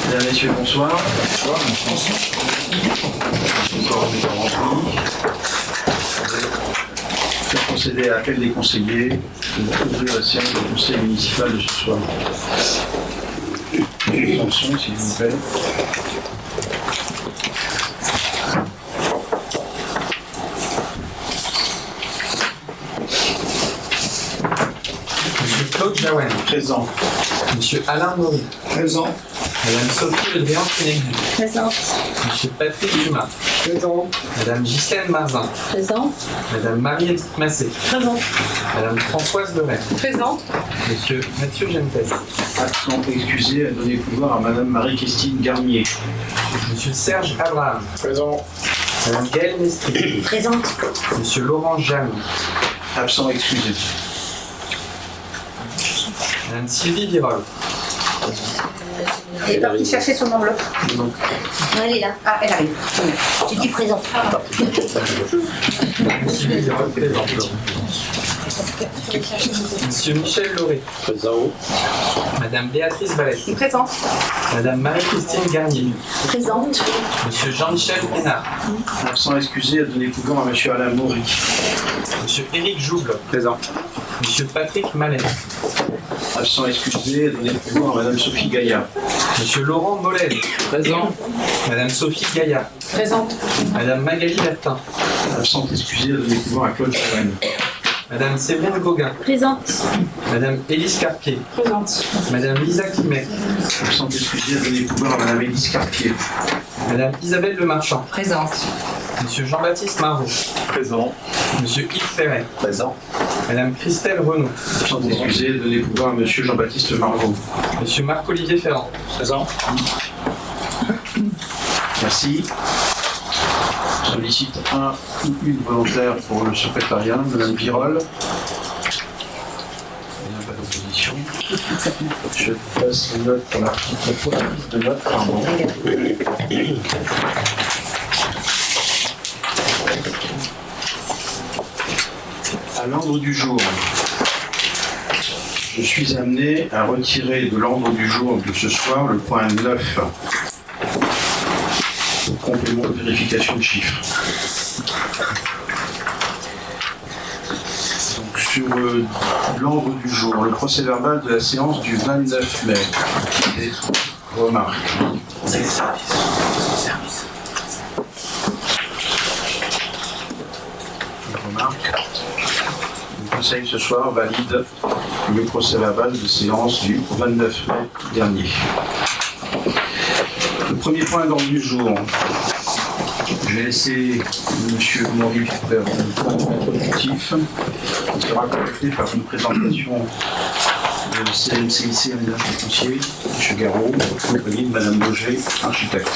Mesdames, Messieurs, bonsoir. Bonsoir. Je vais procéder à l'appel des conseillers pour ouvrir la séance du conseil municipal de ce soir. Attention, s'il vous plaît. Monsieur Claude Jaouen. Présent. Monsieur Alain Maury. Présent. Madame Sophie Ledréan-Sénégdu. Présente. Monsieur Patrick Dumas. Présent. Madame Ghislaine Marzin. Présent. Madame Marie-Edith Massé. Présent. Madame Françoise Leray. Présent. Monsieur Mathieu Gentes. Absent excusé à donner pouvoir à Madame Marie-Christine Garnier. Monsieur Serge Abraham. Présent. Madame Gaëlle Mestri. Présente. Monsieur Laurent Jeanne. Absent excusé. Madame Sylvie Virol. Elle est partie chercher son enveloppe. Donc, Elle est là. Ah, elle arrive. Tu dis présent. Sylvie Virol présente. Monsieur Michel Lauré. présent. Madame Béatrice Valette. Présente. Madame Marie-Christine Garnier. Présente. Monsieur Jean-Michel Hénard. Absent excusé à donner pouvoir à Monsieur Alain Maury. Monsieur Éric Jouble. Présent. Monsieur Patrick Mallet. Absent excusé à donner pouvoir à Madame Sophie Gaillard. Monsieur Laurent Mollet. Présent. Madame Sophie Gaillard. Présente. Madame Magali Bertin. Absent excusé à donner pouvoir à Claude Jaouen. Madame Séverine Gauguin. Présente. Madame Élise Carpier. Présente. Madame Lisa Climet. Absent excusé à donner pouvoir à Madame Élise Carpier. Madame Isabelle Lemarchand. Présente. Monsieur Jean-Baptiste Marot. Présent. Monsieur Yves Ferret. Présent. Madame Christelle Renaud. Absent excusé à donner pouvoir à Monsieur Jean-Baptiste Margot. Monsieur Marc-Olivier Ferrand. Présent. Merci. Je sollicite un ou une volontaire pour le secrétariat, Madame Virol. Il n'y a pas d'opposition. Je passe une note pour l'article, pour la prise de notes, pardon. À l'ordre du jour, je suis amené à retirer de l'ordre du jour de ce soir le point 9, le complément de vérification de chiffres. Donc, sur l'ordre du jour, le procès verbal de la séance du 29 mai. Des remarques. Remarques. Le Conseil ce soir valide le procès verbal de séance du 29 mai dernier. Le premier point d'ordre du jour, je vais laisser M. Maury faire un point introductif qui sera complété par une présentation de CMCIC Aménagement Foncier, M. Garot, accompagné de Mme Loger, architecte.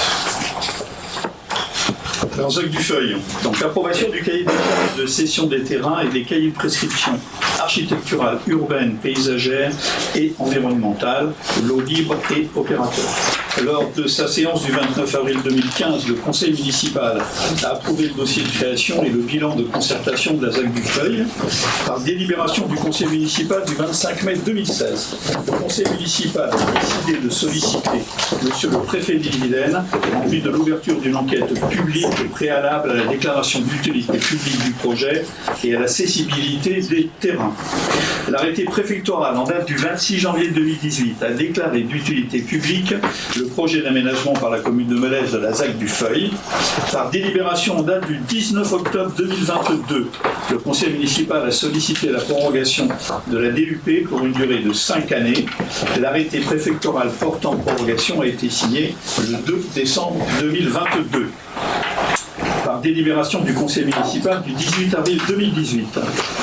Alors, Jacques Dufeuille, donc approbation du cahier des charges de cession des terrains et des cahiers de prescription architecturale, urbaine, paysagère et environnementale, l'eau libre et opérateur. Lors de sa séance du 29 avril 2015, le conseil municipal a approuvé le dossier de création et le bilan de concertation de la ZAC Dufeuille. Par délibération du conseil municipal du 25 mai 2016, le conseil municipal a décidé de solliciter monsieur le préfet d'Ille-et-Vilaine en vue de l'ouverture d'une enquête publique préalable à la déclaration d'utilité publique du projet et à la cessibilité des terrains. L'arrêté préfectoral en date du 26 janvier 2018 a déclaré d'utilité publique le projet d'aménagement par la commune de Mélèze de la ZAC Dufeuille. Par délibération en date du 19 octobre 2022, le conseil municipal a sollicité la prorogation de la DUP pour une durée de 5 années. L'arrêté préfectoral portant prorogation a été signé le 2 décembre 2022. Par délibération du conseil municipal du 18 avril 2018,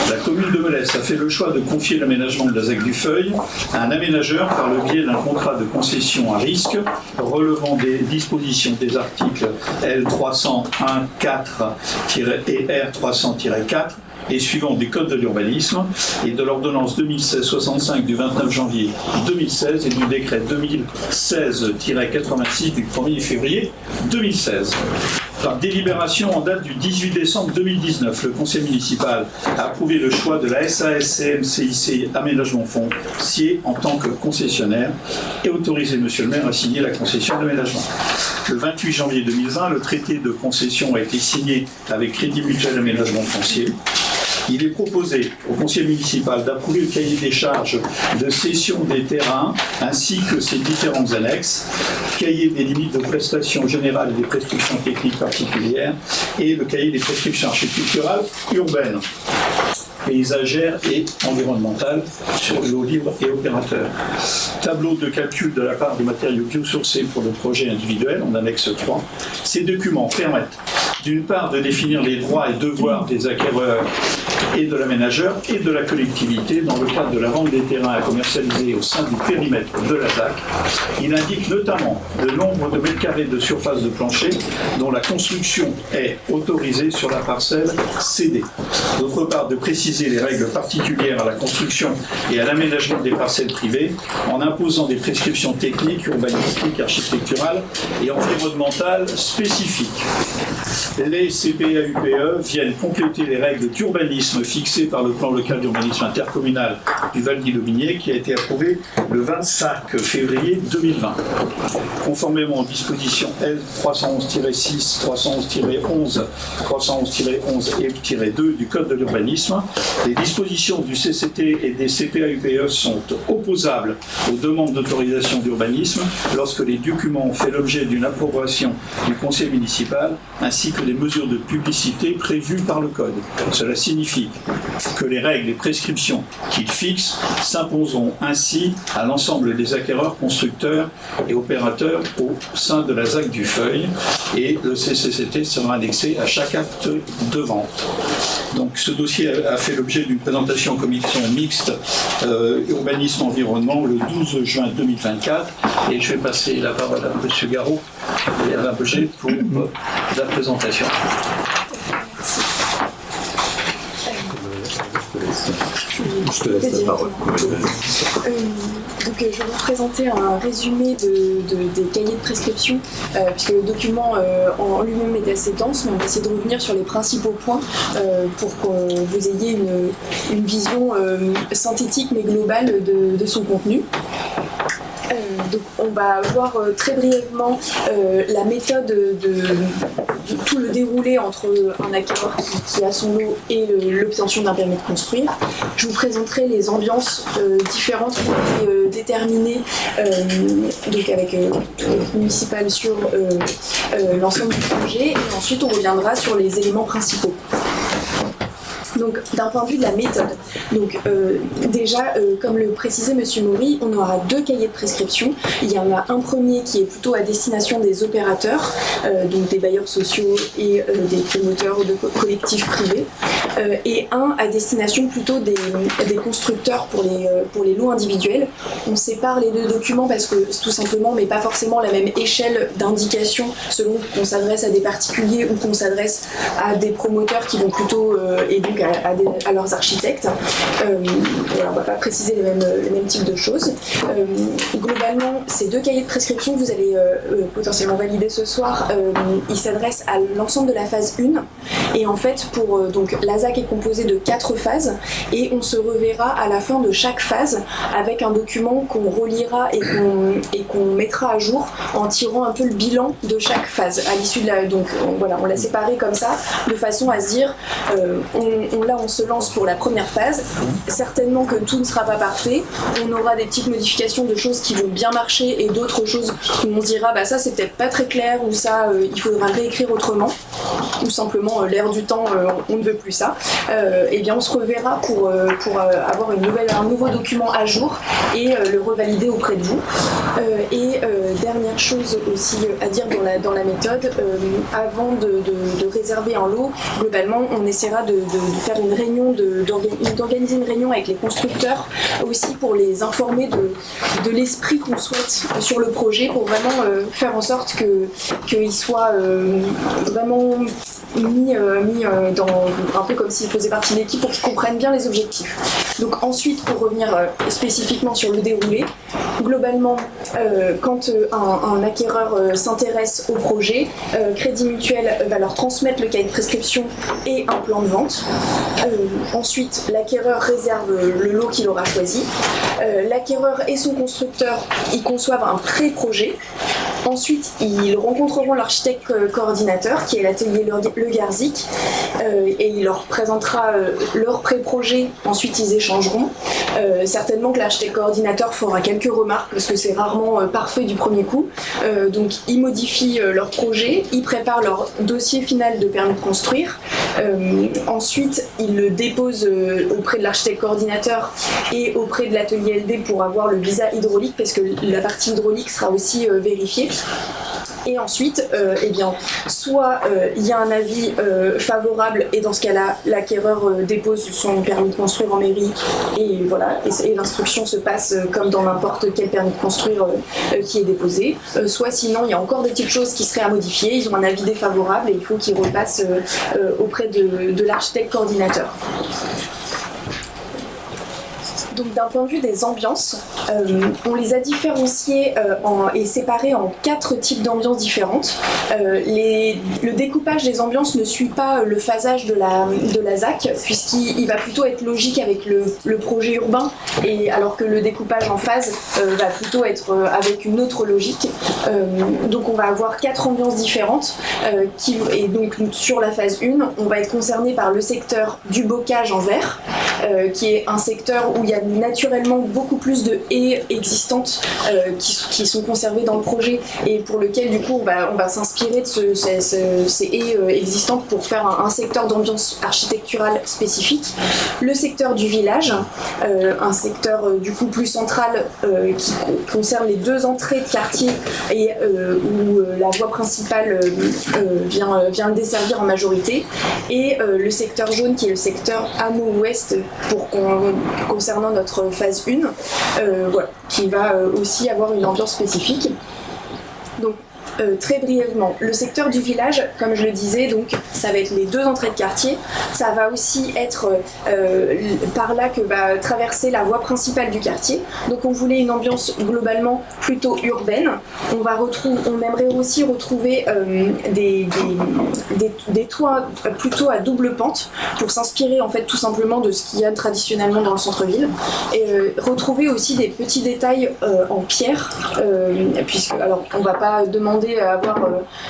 la commune de Mélèze a fait le choix de confier l'aménagement de la ZAC Dufeuille à un aménageur par le biais d'un contrat de concession à risque relevant des dispositions des articles L301-4 et R300-4 et suivant des codes de l'urbanisme et de l'ordonnance 2016-65 du 29 janvier 2016 et du décret 2016-86 du 1er février 2016. Par délibération en date du 18 décembre 2019, le conseil municipal a approuvé le choix de la SAS-CMCIC Aménagement Foncier en tant que concessionnaire et autorisé M. le maire à signer la concession d'aménagement. Le 28 janvier 2020, le traité de concession a été signé avec Crédit Mutuel Aménagement Foncier. Il est proposé au conseil municipal d'approuver le cahier des charges de cession des terrains ainsi que ses différentes annexes, cahier des limites de prestations générales et des prescriptions techniques particulières et le cahier des prescriptions architecturales urbaines, paysagères et environnementales sur l'eau libre et opérateur. Tableau de calcul de la part des matériaux biosourcés pour le projet individuel en annexe 3. Ces documents permettent d'une part de définir les droits et devoirs des acquéreurs et de l'aménageur et de la collectivité dans le cadre de la vente des terrains à commercialiser au sein du périmètre de la ZAC. Il indique notamment le nombre de mètres carrés de surface de plancher dont la construction est autorisée sur la parcelle cédée. D'autre part, de préciser les règles particulières à la construction et à l'aménagement des parcelles privées en imposant des prescriptions techniques, urbanistiques, architecturales et environnementales spécifiques. Les CPA-UPE viennent compléter les règles d'urbanisme fixées par le plan local d'urbanisme intercommunal du Val-d'Ille-aux-Vignes qui a été approuvé le 25 février 2020. Conformément aux dispositions L311-6, 311-11, 311-11 et 2 du Code de l'urbanisme, les dispositions du CCT et des CPA-UPE sont opposables aux demandes d'autorisation d'urbanisme lorsque les documents ont fait l'objet d'une approbation du conseil municipal ainsi que des mesures de publicité prévues par le Code. Cela signifie que les règles et prescriptions qu'il fixe s'imposeront ainsi à l'ensemble des acquéreurs, constructeurs et opérateurs au sein de la ZAC du Feuil et le CCCT sera indexé à chaque acte de vente. Donc ce dossier a fait l'objet d'une présentation en commission mixte urbanisme-environnement le 12 juin 2024 et je vais passer la parole à M. Garot et à Alain Beger pour la présentation. Je te laisse la parole. Donc, je vais vous présenter un résumé des cahiers de prescription, puisque le document en lui-même est assez dense, mais on va essayer de revenir sur les principaux points pour que vous ayez une vision synthétique mais globale de son contenu. Donc on va voir très brièvement la méthode de tout le déroulé entre un acquéreur qui a son lot et l'obtention d'un permis de construire. Je vous présenterai les ambiances différentes qui ont été déterminées donc avec l'équipe municipale sur l'ensemble du projet et ensuite on reviendra sur les éléments principaux. Donc, d'un point de vue de la méthode, donc, déjà, comme le précisait M. Maury, on aura deux cahiers de prescription. Il y en a un premier qui est plutôt à destination des opérateurs, donc des bailleurs sociaux et des promoteurs de collectifs privés, et un à destination plutôt des constructeurs pour les lots individuels. On sépare les deux documents parce que tout simplement, mais pas forcément la même échelle d'indication selon qu'on s'adresse à des particuliers ou qu'on s'adresse à des promoteurs qui vont plutôt, et donc à leurs architectes. Voilà, on ne va pas préciser les mêmes types de choses. Globalement, ces deux cahiers de prescription que vous allez potentiellement valider ce soir, ils s'adressent à l'ensemble de la phase 1. Et en fait, donc, la ZAC est composée de 4 phases et on se reverra à la fin de chaque phase avec un document qu'on relira et qu'on mettra à jour en tirant un peu le bilan de chaque phase à l'issue de la... Donc voilà, on l'a séparé comme ça de façon à se dire là on se lance pour la première phase, certainement que tout ne sera pas parfait, on aura des petites modifications de choses qui vont bien marcher et d'autres choses où on se dira bah ça c'est peut-être pas très clair ou ça il faudra réécrire autrement ou simplement l'air du temps on ne veut plus ça. Et bien on se reverra pour avoir un nouveau document à jour et le revalider auprès de vous. Dernière chose aussi à dire dans la méthode, avant de réserver un lot, globalement on essaiera de faire une réunion, d'organiser une réunion avec les constructeurs aussi pour les informer de l'esprit qu'on souhaite sur le projet pour vraiment faire en sorte qu'il soit vraiment mis dans un peu comme s'il faisait partie de l'équipe pour qu'ils comprennent bien les objectifs. Donc ensuite, pour revenir spécifiquement sur le déroulé, globalement, quand un acquéreur s'intéresse au projet, Crédit Mutuel va leur transmettre le cahier de prescription et un plan de vente. Ensuite, l'acquéreur réserve le lot qu'il aura choisi. L'acquéreur et son constructeur y conçoivent un pré-projet. Ensuite, ils rencontreront l'architecte coordinateur qui est l'atelier Le Garzik et il leur présentera leur pré-projet. Ensuite, ils échangeront. Certainement que l'architecte coordinateur fera quelques remarques parce que c'est rarement parfait du premier coup. Donc, ils modifient leur projet, ils préparent leur dossier final de permis de construire. Ensuite, ils le déposent auprès de l'architecte coordinateur et auprès de l'atelier LD pour avoir le visa hydraulique parce que la partie hydraulique sera aussi vérifiée. Et ensuite, soit il y a un avis favorable et dans ce cas-là, l'acquéreur dépose son permis de construire en mairie et voilà, et l'instruction se passe comme dans n'importe quel permis de construire qui est déposé. Soit sinon, il y a encore des petites choses qui seraient à modifier, ils ont un avis défavorable et il faut qu'ils repassent auprès de l'architecte coordinateur. Donc d'un point de vue des ambiances, on les a différenciées et séparées en 4 types d'ambiances différentes. Le découpage des ambiances ne suit pas le phasage de la ZAC, puisqu'il va plutôt être logique avec le projet urbain, et alors que le découpage en phase va plutôt être avec une autre logique. Donc on va avoir 4 ambiances différentes, et donc sur la phase 1, on va être concerné par le secteur du bocage en vert, qui est un secteur où il y a naturellement beaucoup plus de haies existantes qui sont conservées dans le projet et pour lequel du coup on va s'inspirer de ces haies existantes pour faire un secteur d'ambiance architecturale spécifique. Le secteur du village, un secteur du coup plus central qui concerne les 2 entrées de quartier et où la voie principale vient le desservir en majorité, et le secteur jaune qui est le secteur hameau ouest concernant notre phase 1, voilà, qui va aussi avoir une ambiance spécifique. Donc, très brièvement, le secteur du village, comme je le disais, donc ça va être les 2 entrées de quartier. Ça va aussi être par là que va traverser la voie principale du quartier. Donc on voulait une ambiance globalement plutôt urbaine. On aimerait aussi retrouver des toits plutôt à double pente pour s'inspirer en fait tout simplement de ce qu'il y a traditionnellement dans le centre-ville. Et retrouver aussi des petits détails en pierre, puisque alors on va pas demander à avoir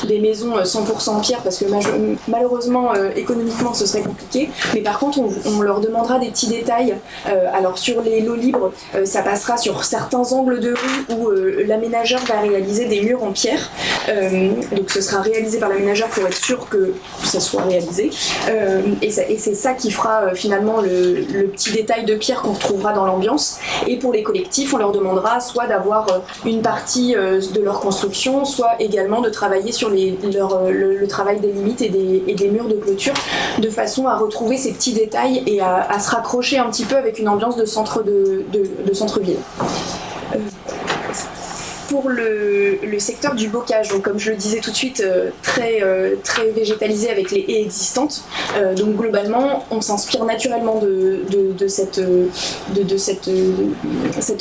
des maisons 100% en pierre parce que malheureusement économiquement ce serait compliqué, mais par contre on leur demandera des petits détails. Alors sur les lots libres, ça passera sur certains angles de rue où l'aménageur va réaliser des murs en pierre, donc ce sera réalisé par l'aménageur pour être sûr que ça soit réalisé, et c'est ça qui fera finalement le petit détail de pierre qu'on retrouvera dans l'ambiance. Et pour les collectifs, on leur demandera soit d'avoir une partie de leur construction, soit également de travailler sur le travail des limites et des murs de clôture, de façon à retrouver ces petits détails et à se raccrocher un petit peu avec une ambiance de centre-ville. Pour le secteur du bocage, donc comme je le disais tout de suite, très végétalisé avec les haies existantes. Donc globalement, on s'inspire naturellement de cette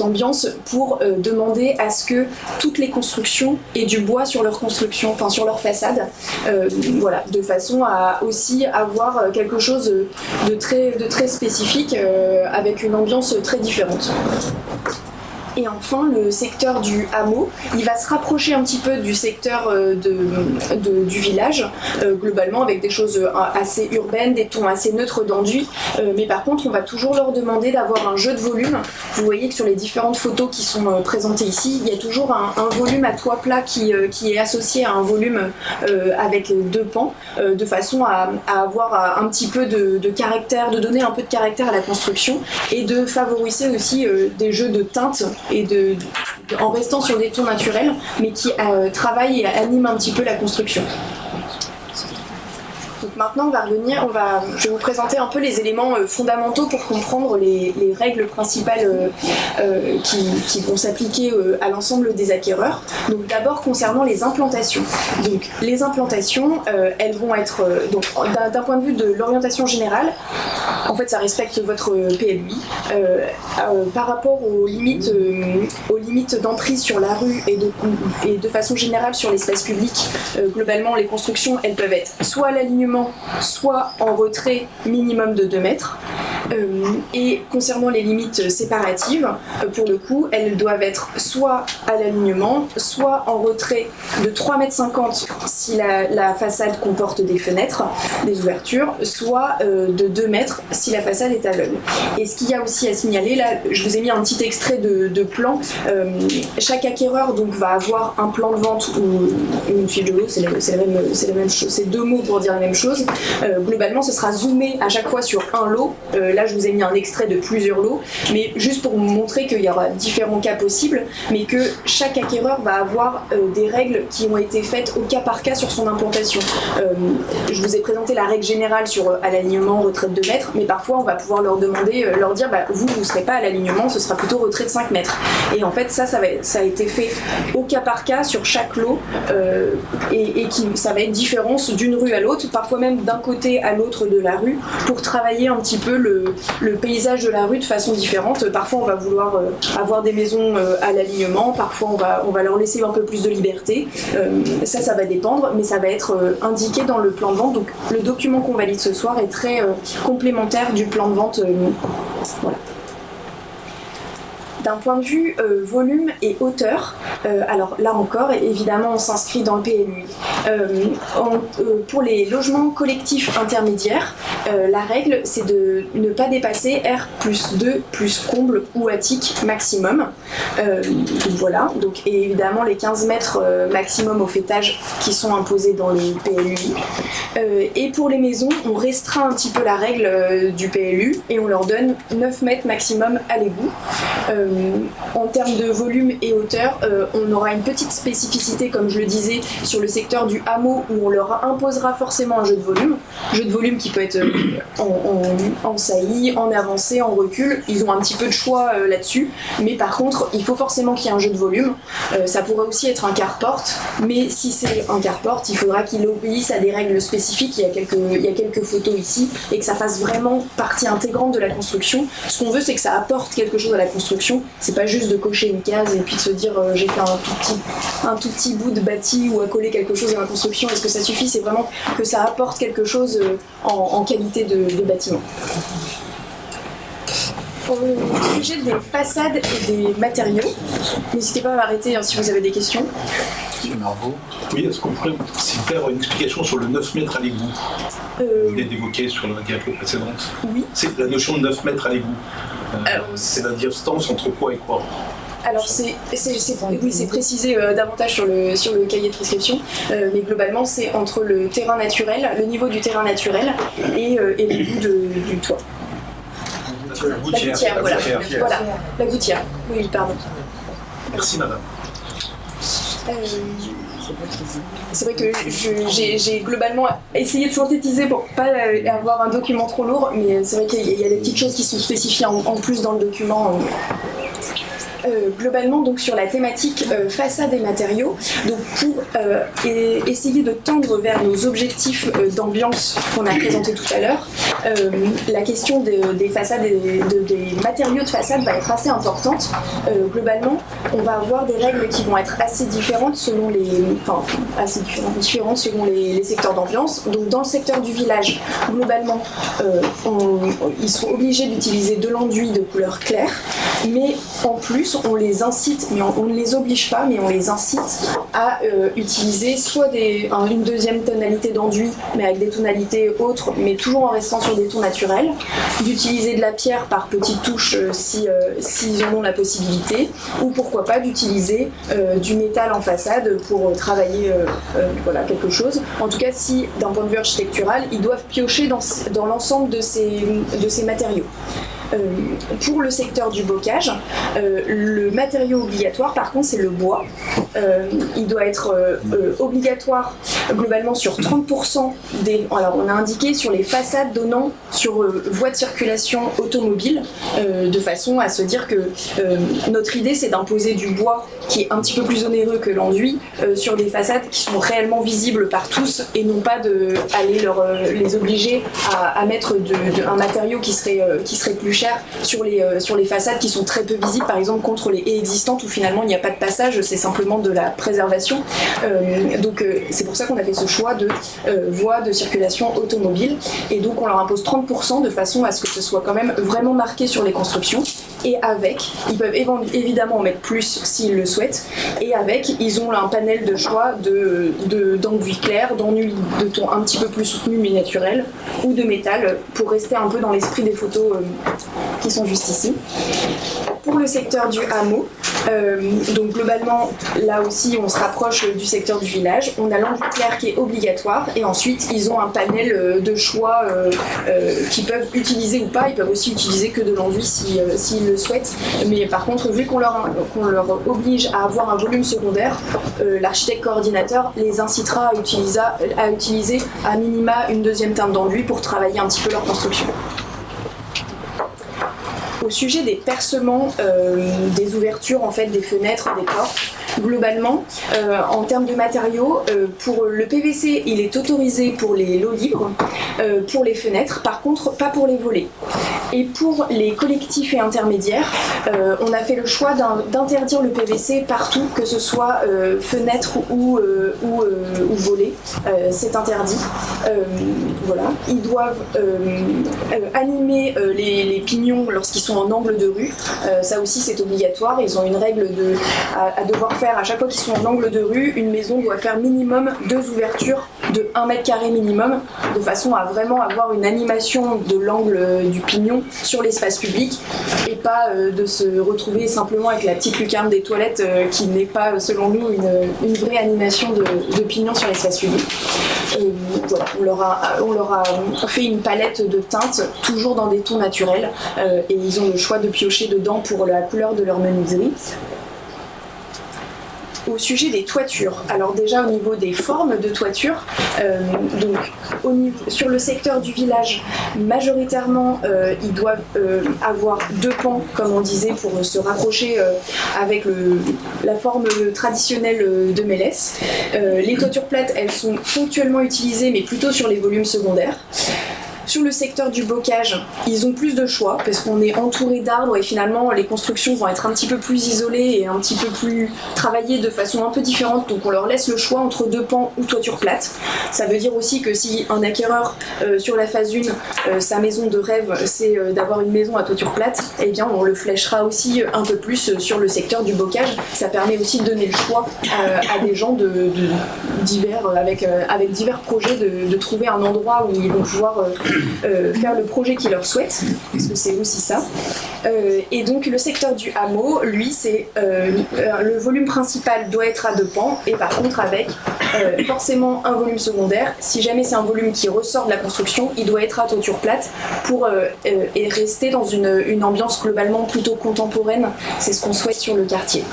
ambiance pour demander à ce que toutes les constructions aient du bois sur leur construction, enfin sur leur façade. Voilà, de façon à aussi avoir quelque chose de très spécifique avec une ambiance très différente. Et enfin, le secteur du hameau, il va se rapprocher un petit peu du secteur du village, globalement avec des choses assez urbaines, des tons assez neutres d'enduit. Mais par contre, on va toujours leur demander d'avoir un jeu de volume. Vous voyez que sur les différentes photos qui sont présentées ici, il y a toujours un volume à toit plat qui est associé à un volume avec 2 pans, de façon à avoir un petit peu de caractère, de donner un peu de caractère à la construction et de favoriser aussi des jeux de teintes et en restant sur des tons naturels, mais qui travaillent et animent un petit peu la construction. Donc maintenant, je vais vous présenter un peu les éléments fondamentaux pour comprendre les règles principales qui vont s'appliquer à l'ensemble des acquéreurs. Donc d'abord concernant les implantations. Donc les implantations, elles vont être d'un point de vue de l'orientation générale. En fait, ça respecte votre PLUI. Par rapport aux limites d'emprise sur la rue et de façon générale sur l'espace public, globalement, les constructions, elles peuvent être soit à l'alignement, soit en retrait minimum de 2 mètres. Et concernant les limites séparatives, pour le coup, elles doivent être soit à l'alignement, soit en retrait de 3,50 m si la façade comporte des fenêtres, des ouvertures, soit de 2 mètres si la façade est aveugle. Et ce qu'il y a aussi à signaler, là, je vous ai mis un petit extrait de plan. Chaque acquéreur donc va avoir un plan de vente ou une fiche de lot, c'est la même chose, c'est 2 mots pour dire la même chose. Globalement, ce sera zoomé à chaque fois sur un lot. Là, je vous ai mis un extrait de plusieurs lots, mais juste pour vous montrer qu'il y aura différents cas possibles, mais que chaque acquéreur va avoir des règles qui ont été faites au cas par cas sur son implantation. Je vous ai présenté la règle générale sur à l'alignement, retrait de 2 mètres, mais parfois on va pouvoir leur demander, leur dire, vous ne serez pas à l'alignement, ce sera plutôt retrait de 5 mètres. Et en fait, ça a été fait au cas par cas sur chaque lot, et ça va être différence d'une rue à l'autre, parfois même d'un côté à l'autre de la rue, pour travailler un petit peu le paysage de la rue de façon différente. Parfois on va vouloir avoir des maisons à l'alignement, parfois on va leur laisser un peu plus de liberté. Ça va dépendre, mais ça va être indiqué dans le plan de vente. Donc le document qu'on valide ce soir est très complémentaire du plan de vente. Voilà. D'un point de vue volume et hauteur, alors là encore, évidemment, on s'inscrit dans le PLUI. Pour les logements collectifs intermédiaires, la règle, c'est de ne pas dépasser R+2 plus comble ou attique maximum. Voilà, donc, et évidemment les 15 mètres maximum au faîtage qui sont imposés dans le PLUI. Et pour les maisons, on restreint un petit peu la règle du PLU et on leur donne 9 mètres maximum à l'égout. En termes de volume et hauteur, on aura une petite spécificité, comme je le disais, sur le secteur du hameau où on leur imposera forcément un jeu de volume qui peut être en saillie, en avancée, en recul. Ils ont un petit peu de choix là-dessus, mais par contre, il faut forcément qu'il y ait un jeu de volume. Ça pourrait aussi être un carport, mais si c'est un carport, il faudra qu'il obéisse à des règles spécifiques. Il y a quelques photos ici, et que ça fasse vraiment partie intégrante de la construction. Ce qu'on veut, c'est que ça apporte quelque chose à la construction. C'est pas juste de cocher une case et puis de se dire j'ai fait un tout petit bout de bâti ou à coller quelque chose à la construction. Est-ce que ça suffit? C'est vraiment que ça apporte quelque chose en qualité de bâtiment. Au sujet des façades et des matériaux, n'hésitez pas à m'arrêter si vous avez des questions. Margot. Oui, est-ce qu'on pourrait faire une explication sur le 9 mètres à l'égout? Vous venez d'évoquer sur la diapo précédente. Oui. C'est la notion de 9 mètres à l'égout. C'est la distance entre quoi et quoi? Alors c'est précisé davantage sur le cahier de prescription, mais globalement c'est entre le terrain naturel, le niveau du terrain naturel et le bout du toit. La gouttière, voilà. La gouttière. Oui, pardon. Merci madame. C'est vrai que j'ai globalement essayé de synthétiser pour pas avoir un document trop lourd, mais c'est vrai qu'il y a des petites choses qui sont spécifiées en plus dans le document. Globalement, donc sur la thématique façade et matériaux, donc pour essayer de tendre vers nos objectifs d'ambiance qu'on a présentés tout à l'heure, la question des façades et des matériaux de façade va être assez importante. Globalement, on va avoir des règles qui vont être assez différentes selon les secteurs d'ambiance. Donc dans le secteur du village, globalement, ils seront obligés d'utiliser de l'enduit de couleur claire, mais en plus on les incite, mais on ne les oblige pas, mais on les incite à utiliser soit une deuxième tonalité d'enduit, mais avec des tonalités autres, mais toujours en restant sur des tons naturels, d'utiliser de la pierre par petites touches s'ils en ont la possibilité, ou pourquoi pas d'utiliser du métal en façade pour travailler quelque chose. En tout cas, si d'un point de vue architectural, ils doivent piocher dans l'ensemble de ces matériaux. Pour le secteur du bocage, le matériau obligatoire, par contre, c'est le bois. Il doit être obligatoire globalement sur 30% des... Alors, on a indiqué sur les façades donnant sur voies de circulation automobile, de façon à se dire que notre idée, c'est d'imposer du bois qui est un petit peu plus onéreux que l'enduit sur des façades qui sont réellement visibles par tous et non pas d'aller les obliger à mettre un matériau qui serait plus cher sur les façades qui sont très peu visibles, par exemple contre les haies existantes où finalement il n'y a pas de passage, c'est simplement de la préservation. Donc c'est pour ça qu'on a fait ce choix de voies de circulation automobile et donc on leur impose 30% de façon à ce que ce soit quand même vraiment marqué sur les constructions. Et avec, ils peuvent évidemment en mettre plus s'ils le souhaitent, et avec, ils ont un panel de choix d'enduit clair, d'enduit de ton un petit peu plus soutenu mais naturel, ou de métal, pour rester un peu dans l'esprit des photos qui sont juste ici. Pour le secteur du hameau, donc globalement, là aussi, on se rapproche du secteur du village. On a l'enduit clair qui est obligatoire, et ensuite, ils ont un panel de choix qu'ils peuvent utiliser ou pas. Ils peuvent aussi utiliser que de l'enduit s'ils le souhaitent. Mais par contre, vu qu'on leur oblige à avoir un volume secondaire, l'architecte coordinateur les incitera à utiliser à minima une deuxième teinte d'enduit pour travailler un petit peu leur construction. Au sujet des percements, des ouvertures, en fait, des fenêtres, des portes, globalement, en termes de matériaux, pour le PVC, il est autorisé pour les lots libres, pour les fenêtres, par contre, pas pour les volets. Et pour les collectifs et intermédiaires, on a fait le choix d'interdire le PVC partout, que ce soit fenêtre ou volet. C'est interdit. Voilà. Ils doivent animer les pignons lorsqu'ils sont en angle de rue. Ça aussi, c'est obligatoire. Ils ont une règle à devoir faire à chaque fois qu'ils sont en angle de rue. Une maison doit faire minimum 2 ouvertures de 1 mètre carré minimum, de façon à vraiment avoir une animation de l'angle du pignon sur l'espace public et pas de se retrouver simplement avec la petite lucarne des toilettes qui n'est pas, selon nous, une vraie animation de pignon sur l'espace public. Voilà, on leur a fait une palette de teintes, toujours dans des tons naturels, et ils ont le choix de piocher dedans pour la couleur de leur menuiserie. Au sujet des toitures, alors déjà au niveau des formes de toiture, sur le secteur du village, majoritairement ils doivent avoir 2 pans, comme on disait, pour se rapprocher avec la forme traditionnelle de Mélès. Les toitures plates, elles sont ponctuellement utilisées, mais plutôt sur les volumes secondaires. Sur le secteur du bocage, ils ont plus de choix parce qu'on est entouré d'arbres et finalement les constructions vont être un petit peu plus isolées et un petit peu plus travaillées de façon un peu différente, donc on leur laisse le choix entre 2 pans ou toiture plate. Ça veut dire aussi que si un acquéreur sur la phase 1, sa maison de rêve c'est d'avoir une maison à toiture plate, eh bien on le fléchera aussi un peu plus sur le secteur du bocage. Ça permet aussi de donner le choix à des gens avec divers projets de trouver un endroit où ils vont pouvoir faire le projet qu'ils leur souhaitent, parce que c'est aussi ça. Et donc le secteur du hameau, lui, c'est le volume principal doit être à 2 pans, et par contre avec forcément un volume secondaire. Si jamais c'est un volume qui ressort de la construction, il doit être à toiture plate pour et rester dans une ambiance globalement plutôt contemporaine. C'est ce qu'on souhaite sur le quartier.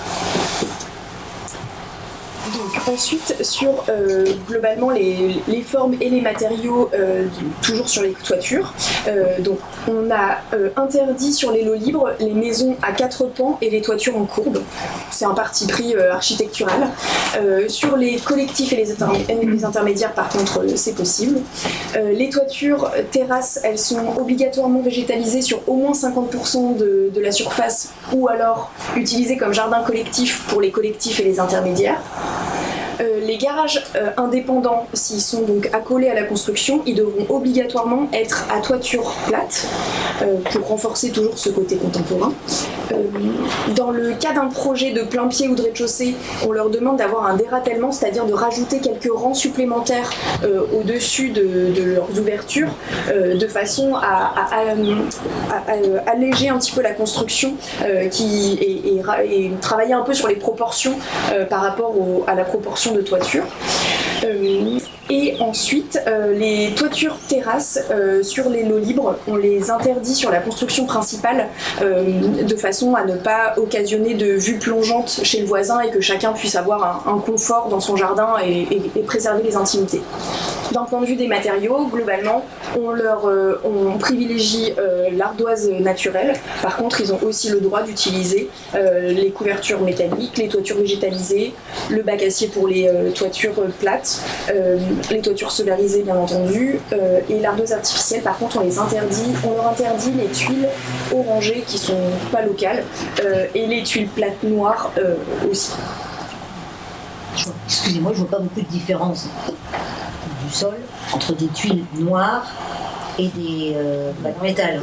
Ensuite, sur globalement les formes et les matériaux, toujours sur les toitures, donc on a interdit sur les lots libres les maisons à 4 pans et les toitures en courbe. C'est un parti pris architectural. Sur les collectifs et les intermédiaires, par contre, c'est possible. Les toitures terrasses, elles sont obligatoirement végétalisées sur au moins 50% de la surface, ou alors utilisées comme jardin collectif pour les collectifs et les intermédiaires. Les garages indépendants, s'ils sont donc accolés à la construction, ils devront obligatoirement être à toiture plate pour renforcer toujours ce côté contemporain. Dans le cas d'un projet de plein pied ou de rez-de-chaussée, on leur demande d'avoir un dératèlement, c'est-à-dire de rajouter quelques rangs supplémentaires au-dessus de leurs ouvertures, de façon à alléger un petit peu la construction et travailler un peu sur les proportions par rapport à la proportion de toiture. Et ensuite, les toitures terrasses sur les lots libres, on les interdit sur la construction principale de façon à ne pas occasionner de vues plongeantes chez le voisin et que chacun puisse avoir un confort dans son jardin et préserver les intimités. D'un point de vue des matériaux, globalement, on privilégie l'ardoise naturelle. Par contre, ils ont aussi le droit d'utiliser les couvertures métalliques, les toitures végétalisées, le bac acier pour les toitures plates, les toitures solarisées bien entendu, et l'ardoise artificielle. Par contre, on leur interdit les tuiles orangées qui sont pas locales et les tuiles plates noires aussi. Excusez-moi, je vois pas beaucoup de différence du sol entre des tuiles noires et des bacs en métal.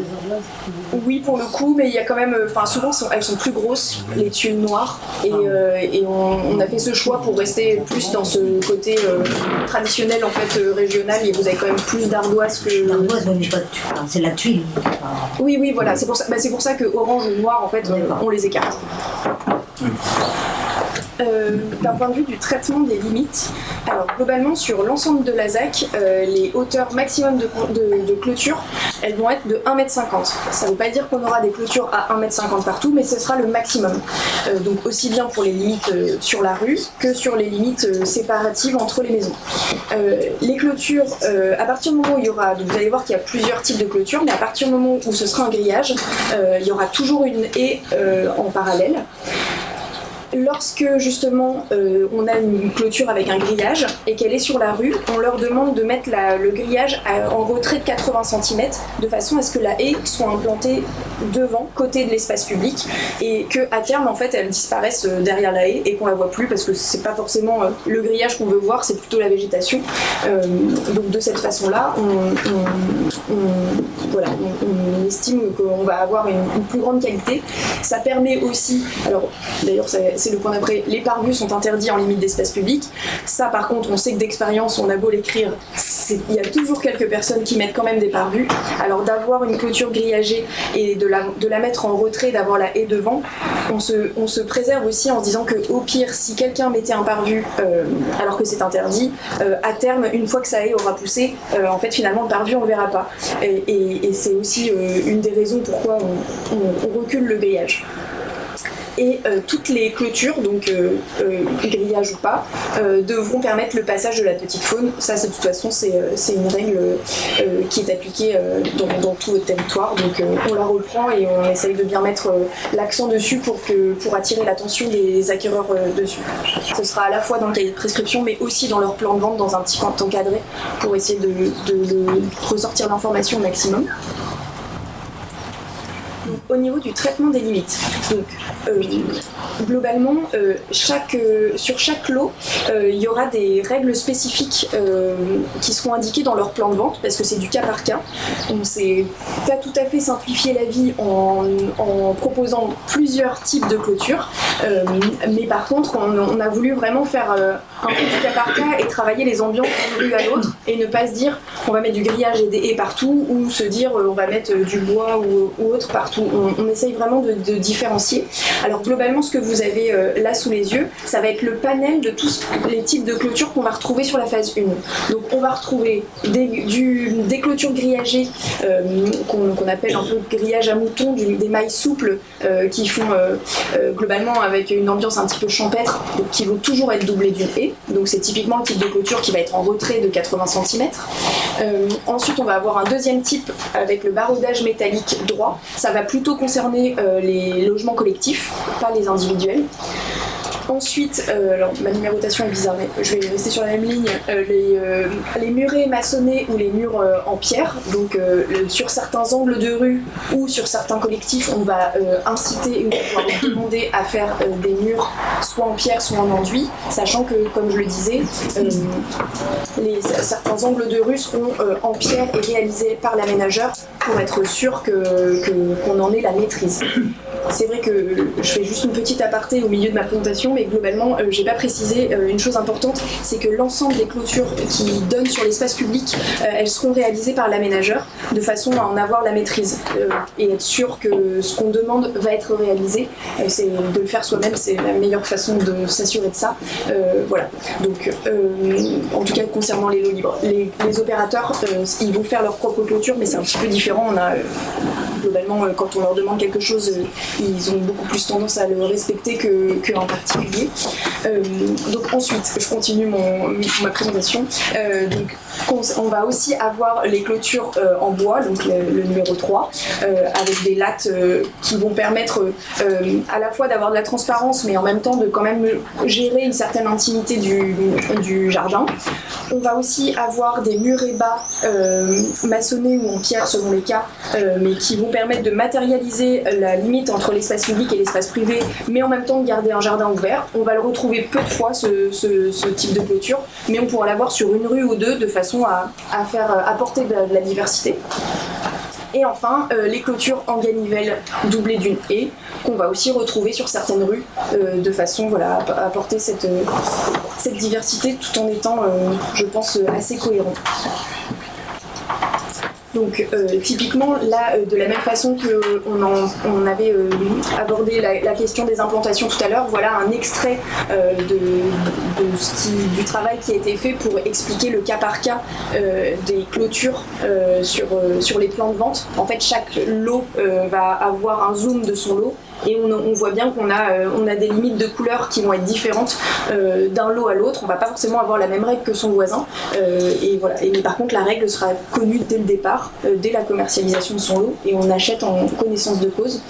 Oui, pour le coup, mais il y a quand même, souvent elles sont plus grosses, les tuiles noires, et on a fait ce choix pour rester plus dans ce côté traditionnel en fait régional, et vous avez quand même plus d'ardoise que. L'ardoise, mais pas de tuile, c'est la tuile. Oui, voilà, c'est pour ça que orange ou noir en fait, on les écarte. D'un point de vue du traitement des limites, alors globalement sur l'ensemble de la ZAC, les hauteurs maximum de clôture, elles vont être de 1,50 m. Ça ne veut pas dire qu'on aura des clôtures à 1,50 m partout, mais ce sera le maximum. Donc aussi bien pour les limites sur la rue que sur les limites séparatives entre les maisons. Les clôtures, à partir du moment où il y aura, donc vous allez voir qu'il y a plusieurs types de clôtures, mais à partir du moment où ce sera un grillage, il y aura toujours une haie en parallèle. Lorsque justement on a une clôture avec un grillage et qu'elle est sur la rue, on leur demande de mettre le grillage en retrait de 80 cm de façon à ce que la haie soit implantée devant, côté de l'espace public, et qu'à terme en fait elle disparaisse derrière la haie et qu'on la voit plus, parce que c'est pas forcément le grillage qu'on veut voir, c'est plutôt la végétation. Donc de cette façon là on estime qu'on va avoir une plus grande qualité. Ça permet aussi, alors d'ailleurs c'est le point d'après, les parvus sont interdits en limite d'espace public. Ça par contre on sait que d'expérience, on a beau l'écrire, il y a toujours quelques personnes qui mettent quand même des parvus. Alors d'avoir une clôture grillagée et de la mettre en retrait, d'avoir la haie devant, on se préserve aussi en se disant que au pire, si quelqu'un mettait un parvu alors que c'est interdit, à terme, une fois que sa haie aura poussé, en fait finalement le parvu on le verra pas. Et c'est aussi une des raisons pourquoi on recule le grillage. Et toutes les clôtures, donc grillage ou pas, devront permettre le passage de la petite faune. Ça, de toute façon, c'est une règle qui est appliquée dans tout le territoire. Donc on la reprend et on essaye de bien mettre l'accent dessus pour attirer l'attention des acquéreurs dessus. Ce sera à la fois dans le cahier de prescription, mais aussi dans leur plan de vente, dans un petit coin encadré, pour essayer de ressortir l'information au maximum. Donc, au niveau du traitement des limites, donc, globalement, sur chaque lot, il y aura des règles spécifiques qui seront indiquées dans leur plan de vente, parce que c'est du cas par cas. On s'est pas tout à fait simplifié la vie en proposant plusieurs types de clôtures, mais par contre, on a voulu vraiment faire un peu du cas par cas et travailler les ambiances d'une rue à l'autre, et ne pas se dire on va mettre du grillage et des haies partout, ou se dire on va mettre du bois ou autre partout. On essaye vraiment de différencier. Alors globalement, ce que vous avez là sous les yeux, ça va être le panel de tous les types de clôtures qu'on va retrouver sur la phase 1. Donc on va retrouver des clôtures grillagées qu'on appelle un peu grillage à mouton, des mailles souples qui font globalement avec une ambiance un petit peu champêtre, donc qui vont toujours être doublées d'une haie. Donc c'est typiquement le type de clôture qui va être en retrait de 80 cm. Ensuite on va avoir un deuxième type avec le baraudage métallique droit. Ça va plutôt concerner les logements collectifs, pas les individuels. Ensuite, alors ma numérotation est bizarre, mais je vais rester sur la même ligne, les murets maçonnés ou les murs en pierre. Donc sur certains angles de rue ou sur certains collectifs, on va inciter ou demander à faire des murs soit en pierre soit en enduit, sachant que, comme je le disais, certains angles de rue seront en pierre et réalisés par l'aménageur pour être sûr qu'on en ait la maîtrise. c'est vrai que je fais juste une petite aparté au milieu de ma présentation, mais globalement, j'ai pas précisé une chose importante, c'est que l'ensemble des clôtures qui donnent sur l'espace public, elles seront réalisées par l'aménageur, de façon à en avoir la maîtrise et être sûr que ce qu'on demande va être réalisé. C'est de le faire soi-même, c'est la meilleure façon de s'assurer de ça. Voilà. Donc, en tout cas, concernant les lots libres, les opérateurs, ils vont faire leur propre clôture, mais c'est un petit peu différent. On a globalement, quand on leur demande quelque chose, ils ont beaucoup plus tendance à le respecter qu'un particulier. Donc ensuite, je continue ma présentation. Donc, on va aussi avoir les clôtures en bois, donc le numéro 3, avec des lattes qui vont permettre à la fois d'avoir de la transparence, mais en même temps de quand même gérer une certaine intimité du jardin. On va aussi avoir des murets bas maçonnés ou en pierre selon les cas, mais qui vont permettre de matérialiser la limite entre l'espace public et l'espace privé, mais en même temps de garder un jardin ouvert. On va le retrouver peu de fois, ce type de clôture, mais on pourra l'avoir sur une rue ou deux de façon à faire apporter de la diversité. Et enfin, les clôtures en ganivelle doublées d'une haie, qu'on va aussi retrouver sur certaines rues, de façon à apporter cette diversité tout en étant, je pense, assez cohérent. Donc typiquement, là, de la même façon qu'on avait abordé la question des implantations tout à l'heure, voilà un extrait du travail qui a été fait pour expliquer le cas par cas des clôtures sur les plans de vente. En fait, chaque lot va avoir un zoom de son lot. Et on voit bien qu'on a des limites de couleurs qui vont être différentes d'un lot à l'autre. On va pas forcément avoir la même règle que son voisin. Et voilà. Mais par contre, la règle sera connue dès le départ, dès la commercialisation de son lot. Et on achète en connaissance de cause.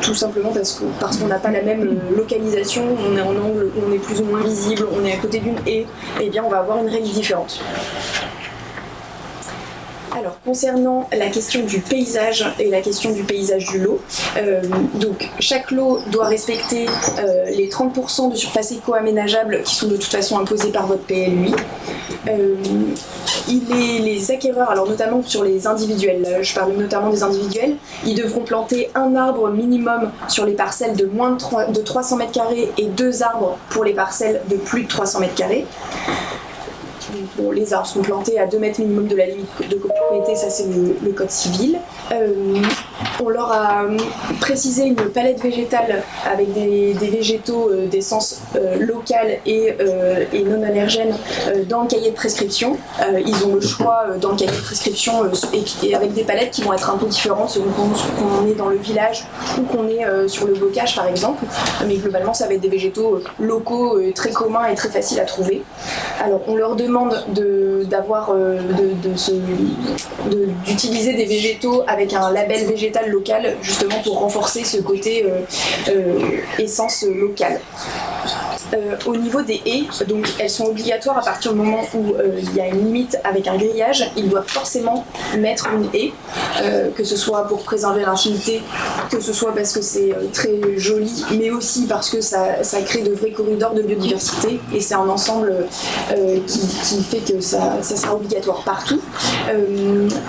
Tout simplement parce qu'on n'a pas la même localisation. On est en angle où on est plus ou moins visible. On est à côté d'une haie. Et bien, on va avoir une règle différente. Alors, concernant la question du paysage et la question du paysage du lot, donc chaque lot doit respecter les 30% de surface éco-aménageable qui sont de toute façon imposés par votre PLUI. Les acquéreurs, alors notamment sur les individuels, là, je parle notamment des individuels, ils devront planter un arbre minimum sur les parcelles de moins de 300 m² et 2 arbres pour les parcelles de plus de 300 m². Bon, les arbres sont plantés à 2 mètres minimum de la limite de copropriété, ça c'est le code civil. On leur a précisé une palette végétale avec des végétaux d'essence locale et non allergène dans le cahier de prescription. Ils ont le choix dans le cahier de prescription et avec des palettes qui vont être un peu différentes selon qu'on est dans le village ou qu'on est sur le bocage par exemple. Mais globalement ça va être des végétaux locaux très communs et très faciles à trouver. Alors on leur demande d'utiliser des végétaux avec un label végétal local justement pour renforcer ce côté essence locale. Au niveau des haies, donc elles sont obligatoires à partir du moment où il y a une limite avec un grillage, ils doivent forcément mettre une haie, que ce soit pour préserver l'intimité, que ce soit parce que c'est très joli, mais aussi parce que ça crée de vrais corridors de biodiversité et c'est un ensemble qui fait que ça sera obligatoire partout.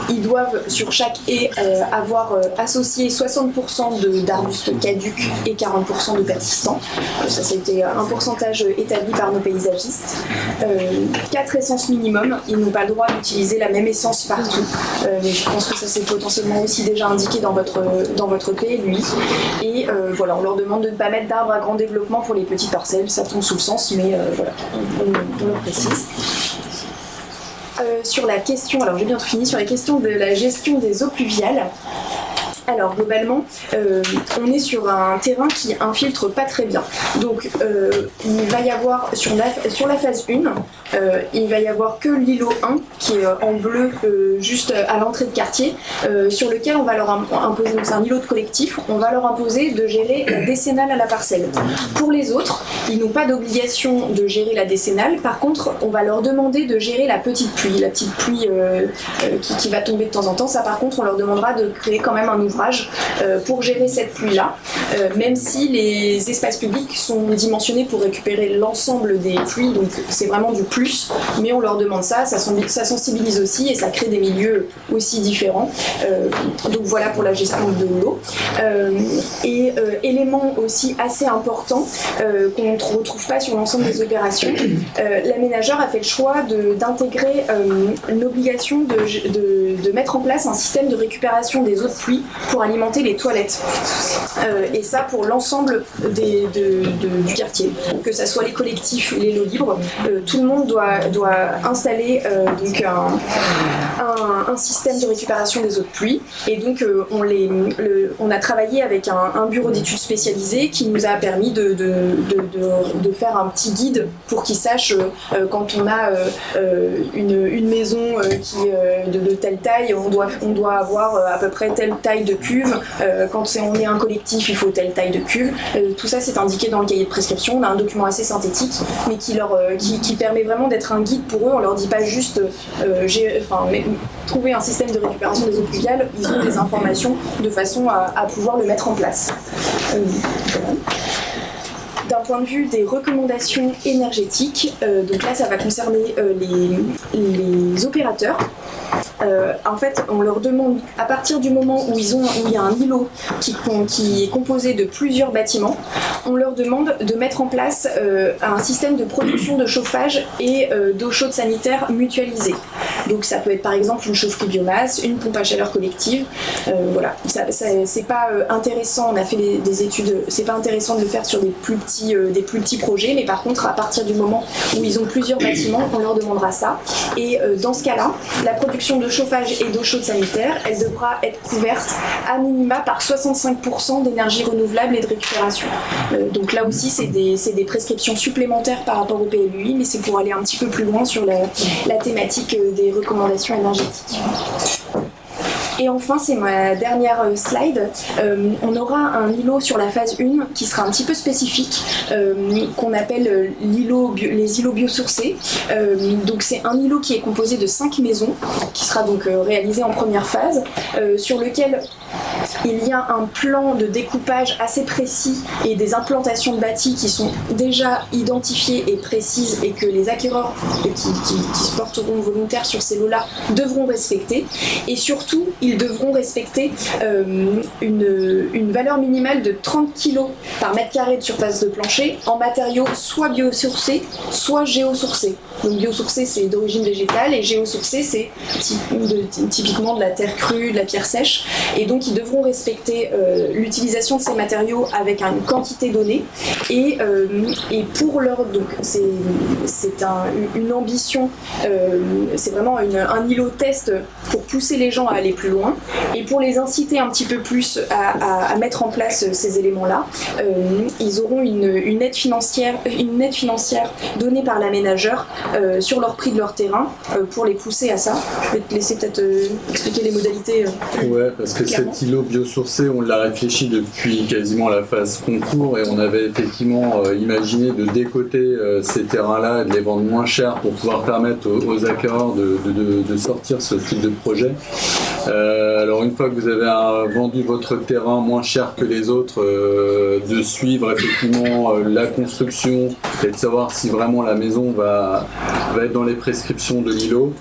Ils doivent sur chaque haie avoir associé 60% d'arbustes caducs et 40% de persistants. Ça c'était un pourcentage établi par nos paysagistes. 4 essences minimum, ils n'ont pas le droit d'utiliser la même essence partout. Mais je pense que ça c'est potentiellement aussi déjà indiqué dans votre PLUI. Et voilà, on leur demande de ne pas mettre d'arbres à grand développement pour les petites parcelles, ça tombe sous le sens, mais voilà, on le précise. Sur la question, alors j'ai bientôt fini, sur la question de la gestion des eaux pluviales. Alors globalement, on est sur un terrain qui infiltre pas très bien. Donc il va y avoir sur la phase 1, il va y avoir que l'îlot 1 qui est en bleu juste à l'entrée de quartier, sur lequel on va leur imposer, donc c'est un îlot de collectif, on va leur imposer de gérer la décennale à la parcelle. Pour les autres, ils n'ont pas d'obligation de gérer la décennale, par contre on va leur demander de gérer la petite pluie qui va tomber de temps en temps. Ça par contre on leur demandera de créer quand même un ouvrage d'ouvrage pour gérer cette pluie-là, même si les espaces publics sont dimensionnés pour récupérer l'ensemble des pluies, donc c'est vraiment du plus, mais on leur demande ça sensibilise aussi et ça crée des milieux aussi différents. Donc voilà pour la gestion de l'eau. Élément aussi assez important qu'on ne retrouve pas sur l'ensemble des opérations, l'aménageur a fait le choix d'intégrer l'obligation de mettre en place un système de récupération des eaux de pluie pour alimenter les toilettes. Et ça pour l'ensemble du quartier, que ce soit les collectifs, les lots libres, tout le monde doit installer donc un système de récupération des eaux de pluie. Et donc on a travaillé avec un bureau d'études spécialisé qui nous a permis de faire un petit guide pour qu'ils sachent quand on a une maison qui de telle taille, on doit avoir à peu près telle taille de cuve. Quand on est un collectif, il faut telle taille de cuve. Tout ça c'est indiqué dans le cahier de prescription. On a un document assez synthétique, mais qui permet vraiment d'être un guide pour eux. On leur dit pas juste trouver un système de récupération des eaux pluviales. Ils ont des informations de façon à pouvoir le mettre en place. Voilà. D'un point de vue des recommandations énergétiques, donc là ça va concerner les opérateurs. En fait, on leur demande, à partir du moment où il y a un îlot qui est composé de plusieurs bâtiments, on leur demande de mettre en place un système de production de chauffage et d'eau chaude sanitaire mutualisée. Donc ça peut être par exemple une chaufferie biomasse, une pompe à chaleur collective. Voilà, c'est pas intéressant. On a fait des études. C'est pas intéressant de le faire sur des plus petits projets, mais par contre, à partir du moment où ils ont plusieurs bâtiments, on leur demandera ça. Et dans ce cas-là, la production de chauffage et d'eau chaude sanitaire, elle devra être couverte à minima par 65% d'énergie renouvelable et de récupération. Donc là aussi, c'est des prescriptions supplémentaires par rapport au PLUI, mais c'est pour aller un petit peu plus loin sur la thématique des recommandations énergétiques. Et enfin, c'est ma dernière slide. On aura un îlot sur la phase 1 qui sera un petit peu spécifique, qu'on appelle les îlots biosourcés. Donc c'est un îlot qui est composé de 5 maisons, qui sera donc réalisé en première phase, sur lequel il y a un plan de découpage assez précis et des implantations de bâtis qui sont déjà identifiées et précises et que les acquéreurs qui se porteront volontaires sur ces lots-là devront respecter. Et surtout, ils devront respecter une valeur minimale de 30 kg par mètre carré de surface de plancher en matériaux soit biosourcés, soit géosourcés. Donc biosourcé, c'est d'origine végétale, et géosourcé, c'est typiquement de la terre crue, de la pierre sèche. Et donc ils devront respecter l'utilisation de ces matériaux avec une quantité donnée. Et pour leur... Donc c'est une ambition, c'est vraiment un îlot test pour pousser les gens à aller plus loin. Et pour les inciter un petit peu plus à mettre en place ces éléments-là, ils auront une aide financière donnée par l'aménageur sur leur prix de leur terrain pour les pousser à ça. Je vais te laisser peut-être expliquer les modalités. Ouais, parce que cet îlot biosourcé, on l'a réfléchi depuis quasiment la phase concours, et on avait effectivement imaginé de décoter ces terrains-là et de les vendre moins cher pour pouvoir permettre aux acquéreurs de sortir ce type de projet. Alors une fois que vous avez vendu votre terrain moins cher que les autres, de suivre effectivement la construction et de savoir si vraiment la maison va être dans les prescriptions de l'îlot.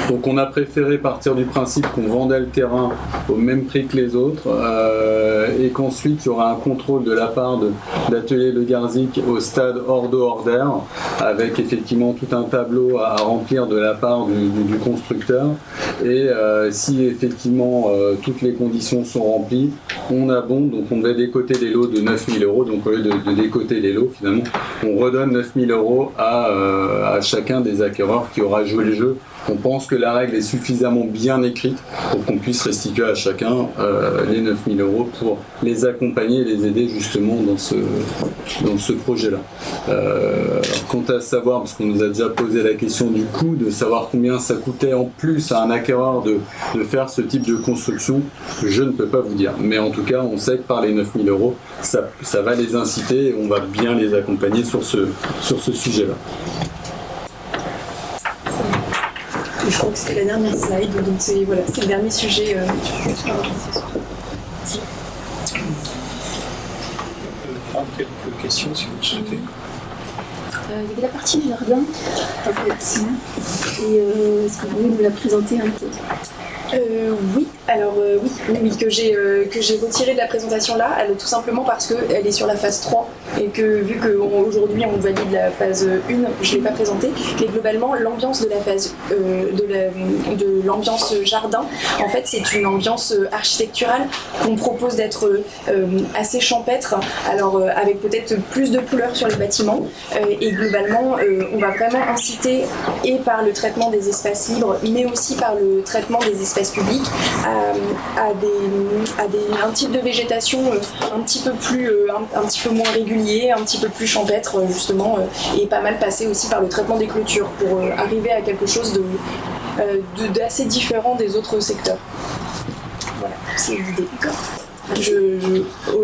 Donc on a préféré partir du principe qu'on vendait le terrain au même prix que les autres, et qu'ensuite il y aura un contrôle de la part d'Atelier Le Garzik au stade hors d'eau hors d'air, avec effectivement tout un tableau à remplir de la part du constructeur. Et si effectivement toutes les conditions sont remplies, on abonde. Donc on devait décoter les lots de 9 000 €, donc au lieu de décoter les lots, finalement on redonne 9 000 € à chacun des acquéreurs qui aura joué le jeu. On pense que la règle est suffisamment bien écrite pour qu'on puisse restituer à chacun les 9 000 € pour les accompagner et les aider justement dans ce projet-là. Quant à savoir, parce qu'on nous a déjà posé la question du coût, de savoir combien ça coûtait en plus à un acquéreur de faire ce type de construction, je ne peux pas vous dire. Mais en tout cas, on sait que par les 9 000 €, ça va les inciter et on va bien les accompagner sur ce sujet-là. Je crois que c'était la dernière slide, donc c'est le dernier sujet. questions si vous le souhaitez. Il y avait la partie jardin, en fait. Et est-ce que vous pouvez nous la présenter un peu ? Oui, alors oui, que j'ai retiré de la présentation là, tout simplement parce qu'elle est sur la phase 3 et que vu qu'aujourd'hui on valide la phase 1, je ne l'ai pas présentée, mais globalement l'ambiance de la phase de l'ambiance jardin, en fait c'est une ambiance architecturale qu'on propose d'être assez champêtre, alors avec peut-être plus de couleurs sur les bâtiments et globalement on va vraiment inciter et par le traitement des espaces libres mais aussi par le traitement des espaces publics un type de végétation un petit peu moins régulier, un petit peu plus champêtre justement et pas mal passé aussi par le traitement des clôtures pour arriver à quelque chose d'assez différent des autres secteurs. Voilà, c'est l'idée.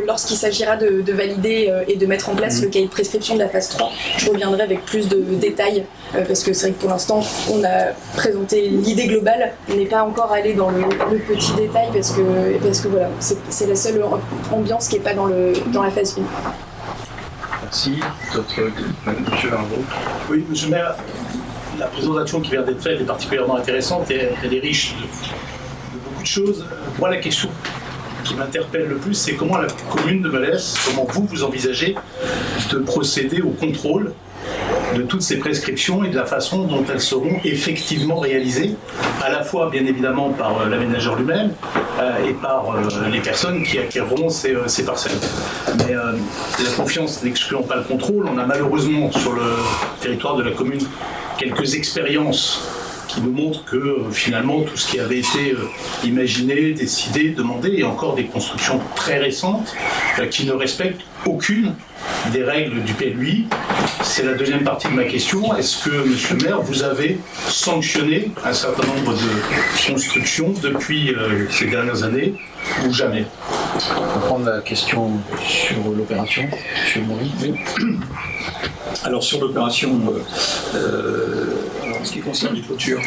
Lorsqu'il s'agira de valider et de mettre en place le cahier de prescription de la phase 3, je reviendrai avec plus de détails parce que c'est vrai que pour l'instant on a présenté l'idée globale, on n'est pas encore allé dans le petit détail parce que voilà, c'est la seule ambiance qui n'est pas dans la phase 1. Merci. Monsieur Arnaud. Oui, monsieur le maire, la présentation qui vient d'être faite est particulièrement intéressante et elle est riche de beaucoup de choses. Moi, la question qui m'interpelle le plus, c'est comment la commune de Melesse, comment vous envisagez de procéder au contrôle de toutes ces prescriptions et de la façon dont elles seront effectivement réalisées, à la fois bien évidemment par l'aménageur lui-même et par les personnes qui acquerront ces parcelles. Mais la confiance n'excluant pas le contrôle, on a malheureusement sur le territoire de la commune quelques expériences qui nous montrent que finalement tout ce qui avait été imaginé, décidé, demandé, et encore des constructions très récentes qui ne respectent aucune des règles du PLUI. C'est la deuxième partie de ma question. Est-ce que, monsieur le maire, vous avez sanctionné un certain nombre de constructions depuis ces dernières années ou jamais ? On va prendre la question sur l'opération, monsieur Maurice. Oui. Alors sur l'opération, en ce qui concerne les clôtures,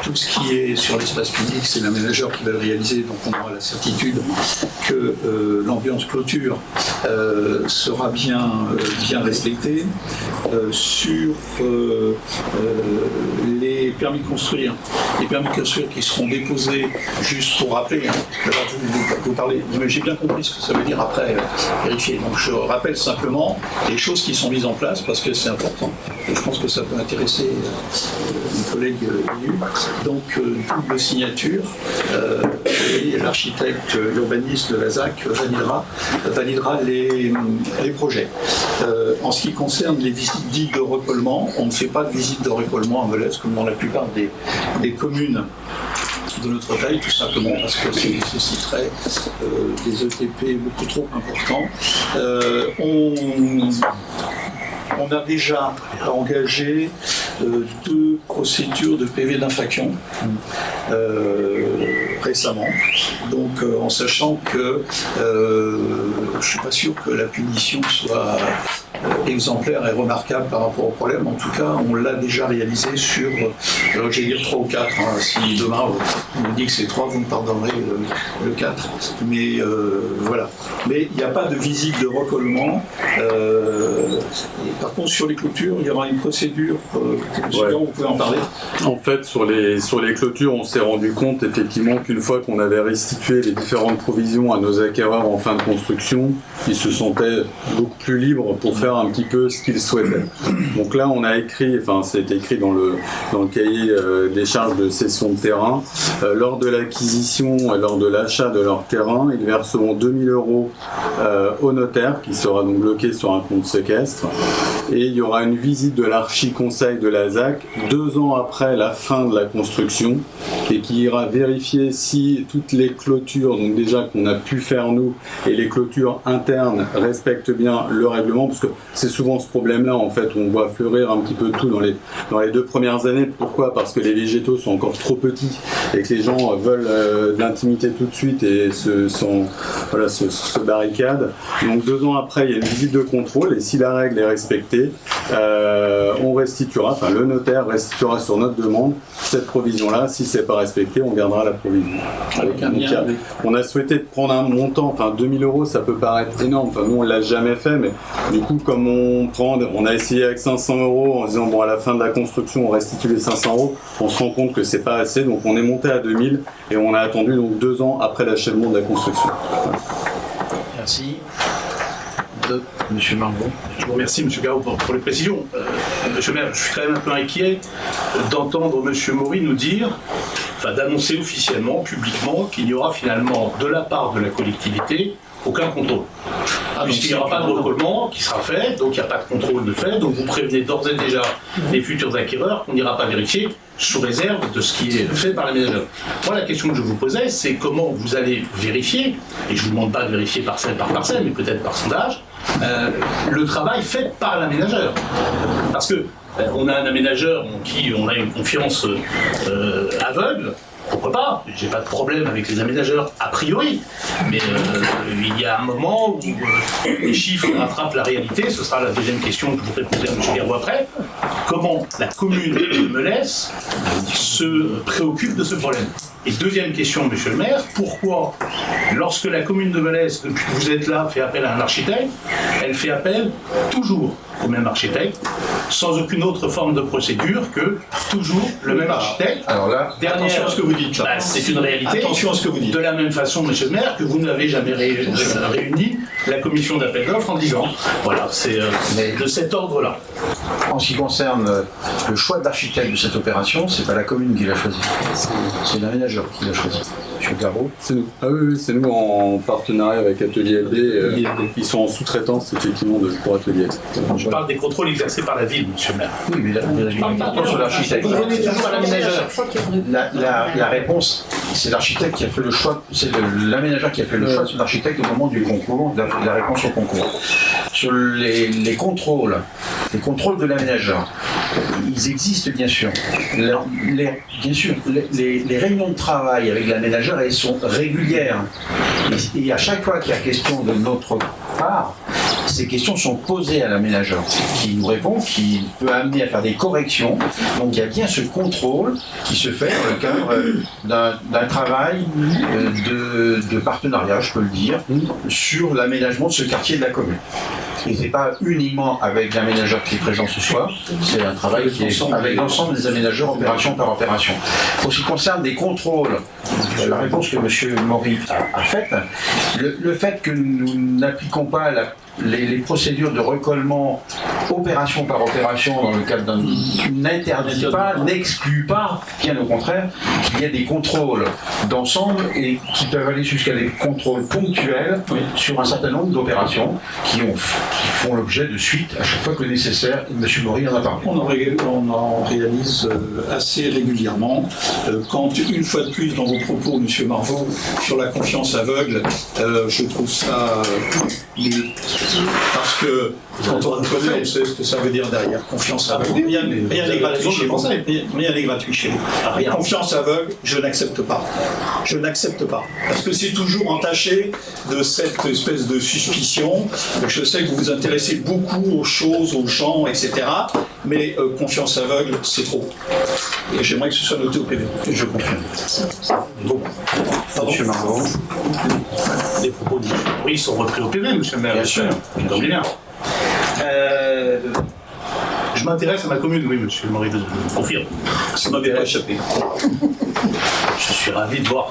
tout ce qui est sur l'espace public, c'est l'aménageur qui va le réaliser, donc on aura la certitude que l'ambiance clôture sera bien respectée. Sur les permis de construire, qui seront déposés, juste pour rappeler, vous parlez, j'ai bien compris ce que ça veut dire après vérifier. Donc je rappelle simplement les choses qui sont mises en place parce que c'est important. Je pense que ça peut intéresser mes collègues élus. Donc double signature et l'architecte urbaniste de la ZAC validera les projets. En ce qui concerne les visites dites de recollement, on ne fait pas de visite de recollement à Melesse comme dans la plupart des communes de notre taille, tout simplement parce que ça nécessiterait des ETP beaucoup trop importants. On a déjà engagé 2 procédures de PV d'infraction récemment, donc en sachant que je ne suis pas sûr que la punition soit exemplaire et remarquable par rapport au problème. En tout cas, on l'a déjà réalisé sur, j'allais dire 3 ou 4. Si demain on me dit que c'est 3, vous me pardonnerez le 4. Mais voilà. Mais il n'y a pas de visite de recollement. Par contre, sur les clôtures, il y aura une procédure. Vous pouvez en parler. En fait, sur les clôtures, on s'est rendu compte effectivement qu'une fois qu'on avait restitué les différentes provisions à nos acquéreurs en fin de construction, ils se sentaient beaucoup plus libres pour faire un petit peu ce qu'ils souhaitaient. Donc là, on a écrit, c'est écrit dans le cahier des charges de cession de terrain, lors de l'acquisition et lors de l'achat de leur terrain, ils verseront 2 000 € au notaire, qui sera donc bloqué sur un compte séquestre, et il y aura une visite de l'archi-conseil de la ZAC 2 ans après la fin de la construction, et qui ira vérifier si toutes les clôtures, donc déjà qu'on a pu faire nous, et les clôtures internes respectent bien le règlement, parce que c'est souvent ce problème-là, en fait, où on voit fleurir un petit peu tout dans les 2 premières années. Pourquoi ? Parce que les végétaux sont encore trop petits et que les gens veulent de l'intimité tout de suite et se barricadent. Donc 2 ans après, il y a une visite de contrôle, et si la règle est respectée, on restituera, enfin le notaire restituera sur notre demande cette provision-là. Si c'est pas respecté, on gardera la provision. On a souhaité prendre un montant, enfin 2000 €, ça peut paraître énorme. Enfin nous on l'a jamais fait, mais du coup comme on a essayé avec 500 € en disant bon à la fin de la construction on restitue les 500 €, on se rend compte que c'est pas assez, donc on est monté à 2000 et on a attendu donc 2 ans après l'achèvement de la construction. Voilà. Merci. Monsieur Margot. Je vous remercie, Monsieur Garot, pour les précisions. Monsieur le maire, je suis quand même un peu inquiet d'entendre Monsieur Maury nous dire, d'annoncer officiellement, publiquement, qu'il n'y aura finalement, de la part de la collectivité, aucun contrôle. Puisqu'il n'y aura pas de recollement qui sera fait, donc il n'y a pas de contrôle de fait, donc vous prévenez d'ores et déjà les futurs acquéreurs qu'on n'ira pas vérifier sous réserve de ce qui est fait par l'aménageur. Moi, la question que je vous posais, c'est comment vous allez vérifier, et je ne vous demande pas de vérifier parcelle par parcelle, mais peut-être par sondage, le travail fait par l'aménageur. Parce que on a un aménageur en qui on a une confiance aveugle. Pourquoi pas? J'ai pas de problème avec les aménageurs a priori, mais il y a un moment où les chiffres rattrapent la réalité. Ce sera la deuxième question que je vous répondrai à M. Garot après. Comment la commune de Melesse se préoccupe de ce problème? Et deuxième question, Monsieur le maire, pourquoi, lorsque la commune de Melesse, depuis que vous êtes là, fait appel à un architecte, elle fait appel toujours au même architecte, sans aucune autre forme de procédure que toujours le même architecte? Alors là, attention à ce que vous dites. C'est une réalité. Attention à ce que vous dites. De la même façon, Monsieur le maire, que vous n'avez jamais réuni la commission d'appel d'offres en 10 ans. Voilà, c'est de cet ordre-là. En ce qui concerne le choix d'architecte de cette opération, c'est pas la commune qui l'a choisi, c'est l'aménageur qui l'a choisi. Monsieur Garot. C'est nous. Ah oui, c'est nous en partenariat avec Atelier LD. Ils sont en sous-traitance effectivement pour Atelier. Je parle des contrôles exercés par la ville, Monsieur le maire. Oui, mais là, sur l'architecte. Vous venez toujours à l'aménageur. La réponse, c'est l'architecte qui a fait le choix, c'est l'aménageur qui a fait le choix de son architecte au moment du concours, de la réponse au concours. Sur les contrôles de l'aménageur, ils existent bien sûr. Les réunions de travail avec l'aménageur, elles sont régulières. Et à chaque fois qu'il y a question de notre part, ces questions sont posées à l'aménageur, qui nous répond, qui peut amener à faire des corrections. Donc il y a bien ce contrôle qui se fait dans le cadre d'un travail de partenariat, je peux le dire, sur l'aménagement de ce quartier de la commune. Et ce n'est pas uniquement avec l'aménageur qui est présent ce soir, c'est un travail qui est avec l'ensemble des aménageurs opération par opération. Pour ce qui concerne des contrôles, la réponse que M. Maury a faite, le fait que nous n'appliquons pas les procédures de recollement opération par opération dans le cadre n'interdit pas, n'exclut pas, bien au contraire, qu'il y ait des contrôles d'ensemble et qui peuvent aller jusqu'à des contrôles ponctuels sur un certain nombre d'opérations qui font l'objet de suite à chaque fois que nécessaire. M. Maury en a parlé. On en réalise assez régulièrement. Quand, une fois de plus, dans vos propos, M. Marveau, sur la confiance aveugle, je trouve ça nul. Parce que quand on le connaît, on sait ce que ça veut dire derrière. Confiance aveugle. Rien n'est gratuit chez vous. Rien n'est gratuit chez vous. Confiance aveugle, je n'accepte pas. Je n'accepte pas. Parce que c'est toujours entaché de cette espèce de suspicion. Je sais que vous vous intéressez beaucoup aux choses, aux gens, etc. Mais confiance aveugle, c'est trop. Et j'aimerais que ce soit noté au PV. Et je confirme. Bon. Monsieur Margot. Les propos de M. Maury sont repris au PV, Monsieur le maire. Bien sûr. Bien. Je m'intéresse à ma commune, oui, Monsieur Maury, je vous confirme. Ça m'avait pas échappé. Je suis ravi de voir.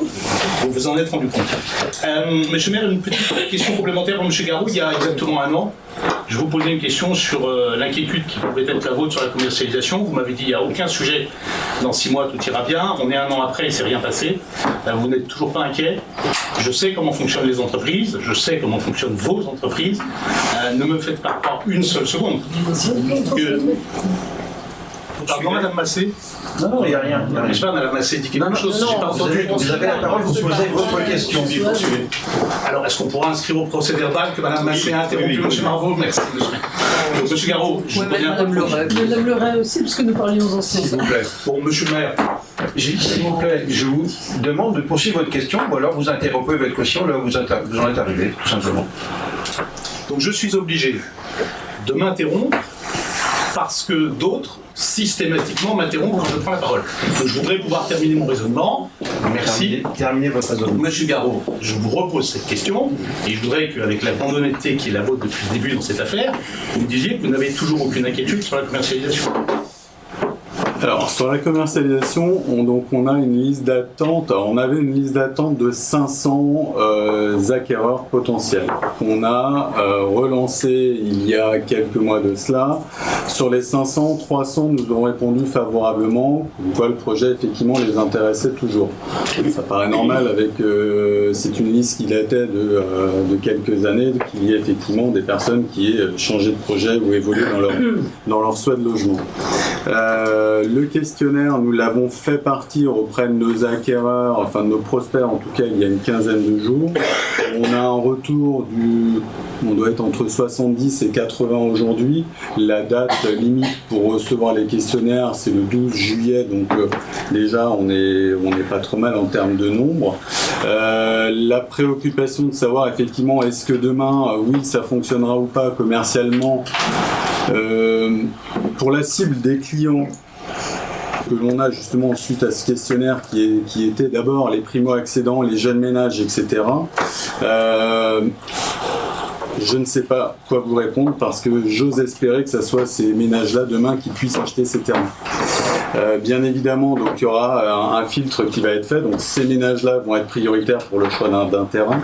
Vous vous en êtes rendu compte. Monsieur le maire, une petite question complémentaire pour M. Garot. Il y a exactement un an, je vous posais une question sur l'inquiétude qui pouvait être la vôtre sur la commercialisation. Vous m'avez dit qu'il n'y a aucun sujet. Dans 6 mois, tout ira bien. On est 1 an après, il ne s'est rien passé. Vous n'êtes toujours pas inquiet. Je sais comment fonctionnent les entreprises. Je sais comment fonctionnent vos entreprises. Ne me faites pas croire une seule seconde. Pardon, Madame Massé. Non, il n'y a rien. Je ne sais pas, Madame Massé dit quelque chose. J'ai pas entendu. Vous avez la parole, vous posez votre question. Alors, est-ce qu'on pourra inscrire au procès verbal que Madame Massé a interrompu M. Marveau? Merci, monsieur. Donc, M. Garot, je reviens. Madame Leray aussi, parce que nous parlions ensemble. S'il vous plaît. Bon, monsieur le maire. S'il vous plaît, je vous demande de poursuivre votre question, ou alors vous interrompez votre question là où vous en êtes arrivé, tout simplement. Donc, je suis obligé de m'interrompre parce que d'autres systématiquement m'interrompent quand je prends la parole. Donc, je voudrais pouvoir terminer mon raisonnement. Merci. Terminez votre raisonnement. Monsieur Garot, je vous repose cette question et je voudrais qu'avec la grande honnêteté qui est la vôtre depuis le début dans cette affaire, vous me disiez que vous n'avez toujours aucune inquiétude sur la commercialisation. Alors, sur la commercialisation, on a une liste d'attente. On avait une liste d'attente de 500 acquéreurs potentiels qu'on a relancé il y a quelques mois de cela. Sur les 500, 300 nous ont répondu favorablement, quoi le projet effectivement les intéressait toujours. Ça paraît normal avec c'est une liste qui datait de quelques années, qu'il y ait effectivement des personnes qui aient changé de projet ou évolué dans leur souhait de logement. Le questionnaire, nous l'avons fait partir auprès de nos acquéreurs, enfin de nos prospects en tout cas, il y a une quinzaine de jours. On a un retour on doit être entre 70 et 80 aujourd'hui. La date limite pour recevoir les questionnaires, c'est le 12 juillet, donc déjà on est pas trop mal en termes de nombre. La préoccupation de savoir effectivement est-ce que demain, oui, ça fonctionnera ou pas commercialement. Pour la cible des clients que l'on a justement suite à ce questionnaire qui était d'abord les primo-accédants, les jeunes ménages, etc. Je ne sais pas quoi vous répondre parce que j'ose espérer que ce soit ces ménages-là demain qui puissent acheter ces terrains. Bien évidemment, donc il y aura un filtre qui va être fait, donc ces ménages-là vont être prioritaires pour le choix d'un terrain.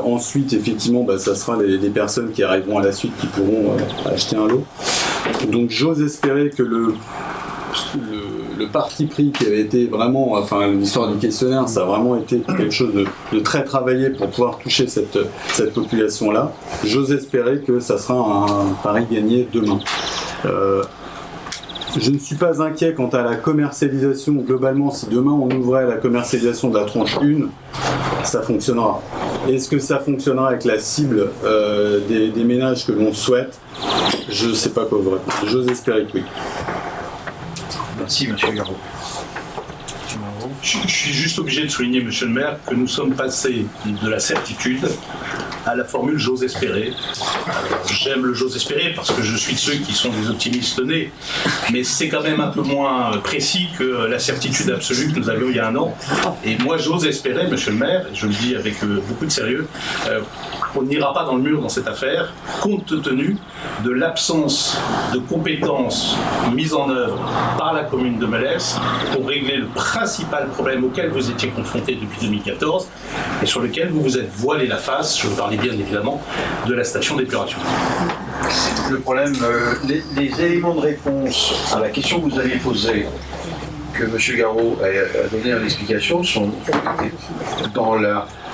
Ensuite, effectivement, ça sera les personnes qui arriveront à la suite qui pourront acheter un lot. Donc j'ose espérer que le parti pris qui avait été vraiment, enfin l'histoire du questionnaire, ça a vraiment été quelque chose de très travaillé pour pouvoir toucher cette population-là. J'ose espérer que ça sera un pari gagné demain. Je ne suis pas inquiet quant à la commercialisation. Globalement, si demain on ouvrait la commercialisation de la tranche 1, ça fonctionnera. Est-ce que ça fonctionnera avec la cible des ménages que l'on souhaite? Je ne sais pas quoi vous répondre. J'ose espérer que oui. Merci, monsieur Garot. Je suis juste obligé de souligner, monsieur le maire, que nous sommes passés de la certitude à la formule j'ose espérer. J'aime le j'ose espérer parce que je suis de ceux qui sont des optimistes nés, mais c'est quand même un peu moins précis que la certitude absolue que nous avions il y a un an. Et moi j'ose espérer, monsieur le maire, et je le dis avec beaucoup de sérieux, on n'ira pas dans le mur dans cette affaire, compte tenu de l'absence de compétences mises en œuvre par la commune de Melesse pour régler le principal problème auquel vous étiez confrontés depuis 2014 et sur lequel vous vous êtes voilé la face, je parlais bien évidemment de la station d'épuration. Le problème, les éléments de réponse à la question que vous avez posée, que M. Garot a donné en explication, sont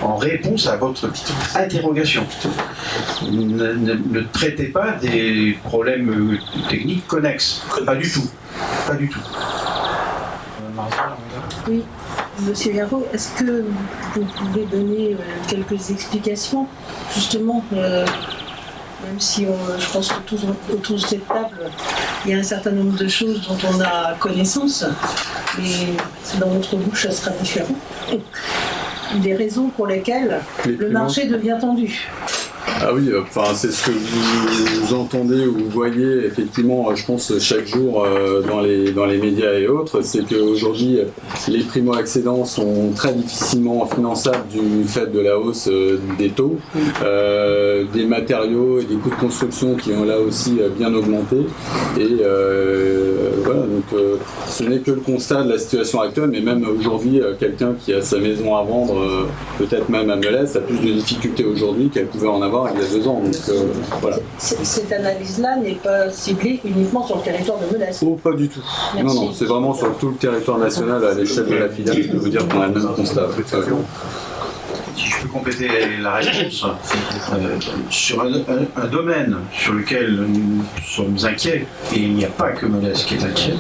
en réponse à votre interrogation. Ne traitez pas des problèmes techniques connexes. Pas du tout. Pas du tout. Oui, monsieur Garot, est-ce que vous pouvez donner quelques explications, justement, même si je pense que autour de cette table, il y a un certain nombre de choses dont on a connaissance, mais dans votre bouche, ça sera différent. Des raisons pour lesquelles le marché devient tendu. Ah oui, enfin c'est ce que vous entendez ou vous voyez effectivement, je pense chaque jour dans les médias et autres, c'est qu'aujourd'hui les primo-accédants sont très difficilement finançables du fait de la hausse des taux, des matériaux et des coûts de construction qui ont là aussi bien augmenté. Et voilà, donc ce n'est que le constat de la situation actuelle, mais même aujourd'hui, quelqu'un qui a sa maison à vendre, peut-être même à Melesse, a plus de difficultés aujourd'hui qu'elle pouvait en avoir il y a 2 ans. Donc, voilà. Cette analyse-là n'est pas ciblée uniquement sur le territoire de Melesse. Oh, pas du tout. Merci. Non, c'est vraiment sur tout le territoire national à l'échelle de la filiale. Je peux vous dire qu'on a le même constat. Si je peux compléter la réponse, sur un domaine sur lequel nous sommes inquiets, et il n'y a pas que Melesse qui est inquiet,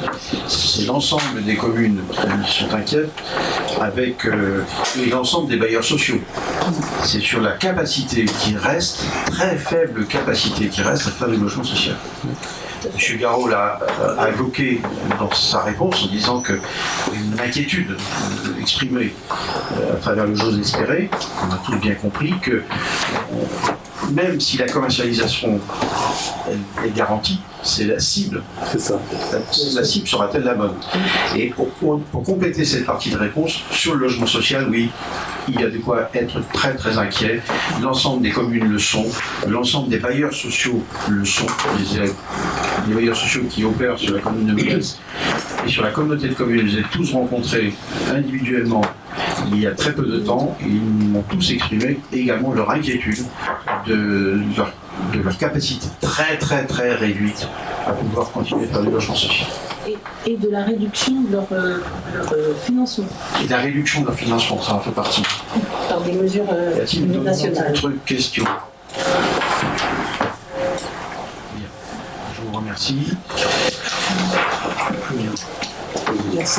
c'est l'ensemble des communes qui sont inquiètes avec l'ensemble des bailleurs sociaux. C'est sur la capacité qui reste, très faible capacité qui reste à faire du logement social. M. Garot l'a évoqué dans sa réponse en disant qu'une inquiétude exprimée à travers le j'ose espérer, on a tous bien compris que même si la commercialisation est garantie, c'est la cible. C'est ça. La cible sera-t-elle la bonne? Et pour compléter cette partie de réponse, sur le logement social, oui, il y a de quoi être très très inquiet. L'ensemble des communes le sont, l'ensemble des bailleurs sociaux le sont, les bailleurs sociaux qui opèrent sur la commune de Melesse et sur la communauté de communes, je les ai tous rencontrés individuellement il y a très peu de temps, et ils m'ont tous exprimé également leur inquiétude de leur capacité très très très réduite à pouvoir continuer à faire du logement social. Et de la réduction de leur financement. Et de la réduction de leur financement, ça en fait partie. Par des mesures nationales. Autre question. Bien. Je vous remercie. Bien.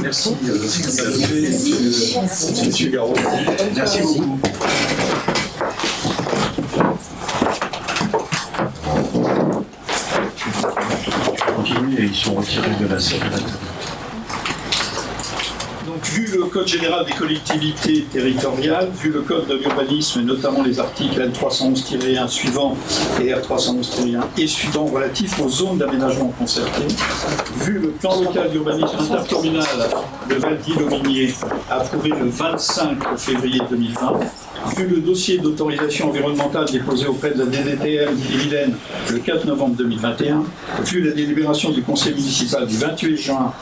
Merci. Merci. Monsieur Garot. Merci beaucoup. Continue et ils sont retirés de la salle. Donc, vu le Code général des collectivités territoriales, vu le Code de l'urbanisme, et notamment les articles L311-1 suivants et R311-1 et suivants relatifs aux zones d'aménagement concerté, vu le plan local d'urbanisme intercommunal de Valdy-Lobigné approuvé le 25 février 2020, vu le dossier d'autorisation environnementale déposé auprès de la DDTM d'Ille-et-Vilaine le 4 novembre 2021, vu la délibération du conseil municipal du 28 juin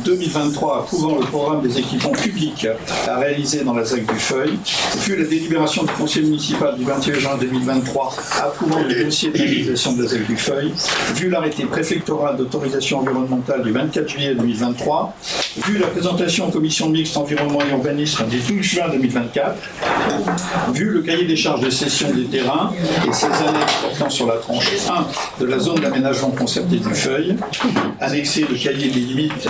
2023 approuvant le programme des équipements publics à réaliser dans la ZAC du Feuil, vu la délibération du conseil municipal du 28 juin 2023 approuvant le dossier de réalisation de la ZAC du Feuil, vu l'arrêté préfectoral d'autorisation environnementale du 24 juillet 2023, vu la présentation en commission mixte environnement et urbanisme du 12 juin 2024, vu le cahier des charges de cession des terrains et ses annexes portant sur la tranche 1 de la zone d'aménagement concerté du Feuil, annexé le cahier des limites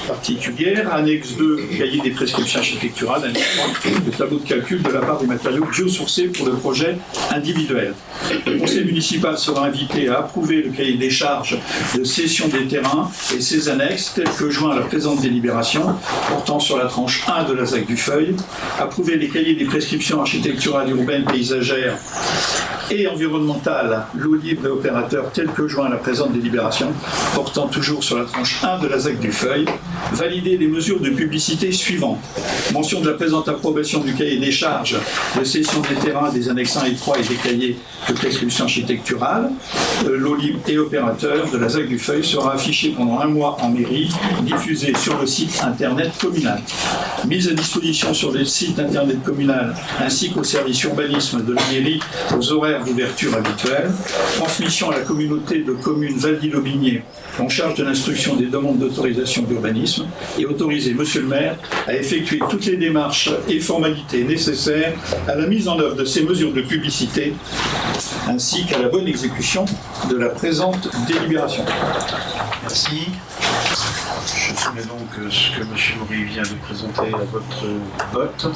particulières, annexe 2, cahier des prescriptions architecturales, annexe 3, le tableau de calcul de la part des matériaux biosourcés pour le projet individuel. Le conseil municipal sera invité à approuver le cahier des charges de cession des terrains et ses annexes tels que joints à la présente délibération portant sur la tranche 1 de la ZAC du Feuil, approuver les cahiers des prescriptions architecturales, urbaines, paysagères et environnementales, l'eau libre et opérateurs tels que joints à la présente délibération portant toujours sur la tranche 1 de la ZAC du Feuil, valider les mesures de publicité suivantes. Mention de la présente approbation du cahier des charges de cession des terrains, des annexes 1 et 3 et des cahiers de prescription architecturale. L'eau libre et opérateur de la ZAC du Feuil sera affiché pendant 1 mois en mairie, diffusé sur le site internet communal. Mise à disposition sur le site internet communal ainsi qu'au service urbanisme de la mairie aux horaires d'ouverture habituels. Transmission à la communauté de communes Valdy-Lobigné en charge de l'instruction des demandes d'autorisation d'urbanisme et autoriser Monsieur le maire à effectuer toutes les démarches et formalités nécessaires à la mise en œuvre de ces mesures de publicité ainsi qu'à la bonne exécution de la présente délibération. Merci. Je soumets donc ce que M. Maury vient de présenter à votre vote,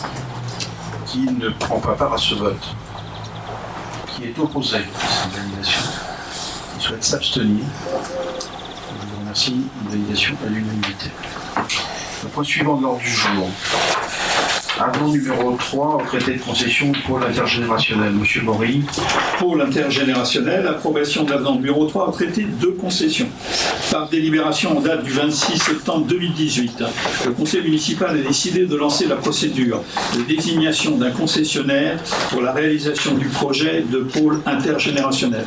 qui ne prend pas part à ce vote, qui est opposé à cette validation, qui souhaite s'abstenir. Je vous remercie, une validation à l'unanimité. Le point suivant de l'ordre du jour. Avenant numéro 3 au traité de concession pour l'intergénérationnel. Monsieur Maury. Pour l'intergénérationnel, approbation de l'avenant numéro 3 au traité de concession. Par délibération en date du 26 septembre 2018, le conseil municipal a décidé de lancer la procédure de désignation d'un concessionnaire pour la réalisation du projet de pôle intergénérationnel.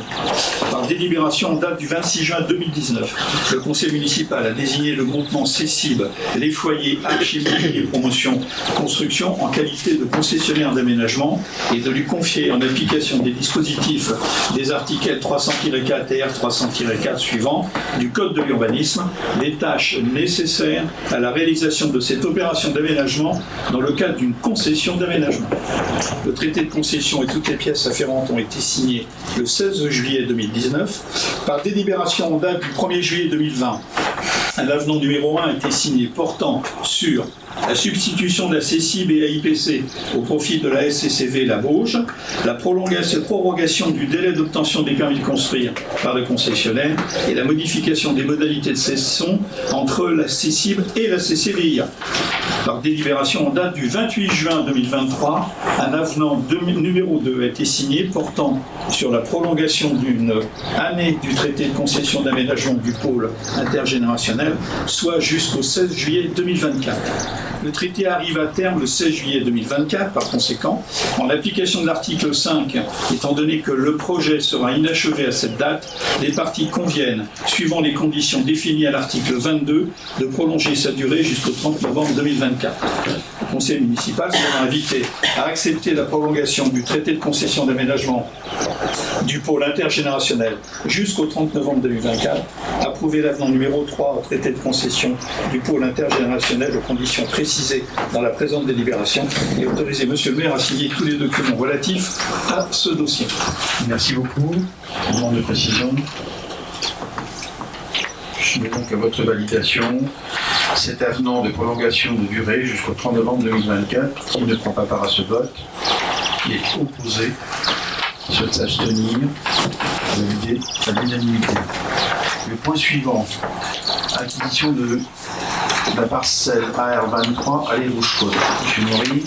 Par délibération en date du 26 juin 2019, le conseil municipal a désigné le groupement CECIB, les foyers Archimédie et Promotion Construction en qualité de concessionnaire d'aménagement et de lui confier, en application des dispositifs des articles 300-4 et R300-4 suivants du Code de l'urbanisme, les tâches nécessaires à la réalisation de cette opération d'aménagement dans le cadre d'une concession d'aménagement. Le traité de concession et toutes les pièces afférentes ont été signés le 16 juillet 2019. Par délibération en date du 1er juillet 2020, l'avenant numéro 1 a été signé portant sur la substitution de la CCIB et AIPC au profit de la SCCV La Vosges, la prorogation du délai d'obtention des permis de construire par le concessionnaire et la modification des modalités de cession entre la CCIB et la CCVIA. Par délibération en date du 28 juin 2023, un avenant numéro 2 a été signé portant sur la prolongation d'une année du traité de concession d'aménagement du pôle intergénérationnel, soit jusqu'au 16 juillet 2024. Le traité arrive à terme le 16 juillet 2024, par conséquent, en application de l'article 5, étant donné que le projet sera inachevé à cette date, les parties conviennent, suivant les conditions définies à l'article 22, de prolonger sa durée jusqu'au 30 novembre 2024. Le conseil municipal sera invité à accepter la prolongation du traité de concession d'aménagement du pôle intergénérationnel jusqu'au 30 novembre 2024, approuver l'avenant numéro 3 au traité de concession du pôle intergénérationnel aux conditions précisées dans la présente délibération et autoriser Monsieur le maire à signer tous les documents relatifs à ce dossier. Merci beaucoup. Demande de précision. Je mets donc à votre validation cet avenant de prolongation de durée jusqu'au 30 novembre 2024. Qui ne prend pas part à ce vote? Qui est opposé? Qui souhaite s'abstenir? Validé à l'unanimité. Le point suivant, acquisition de la parcelle AR23 à l'Érouche-Côte. Monsieur Maury.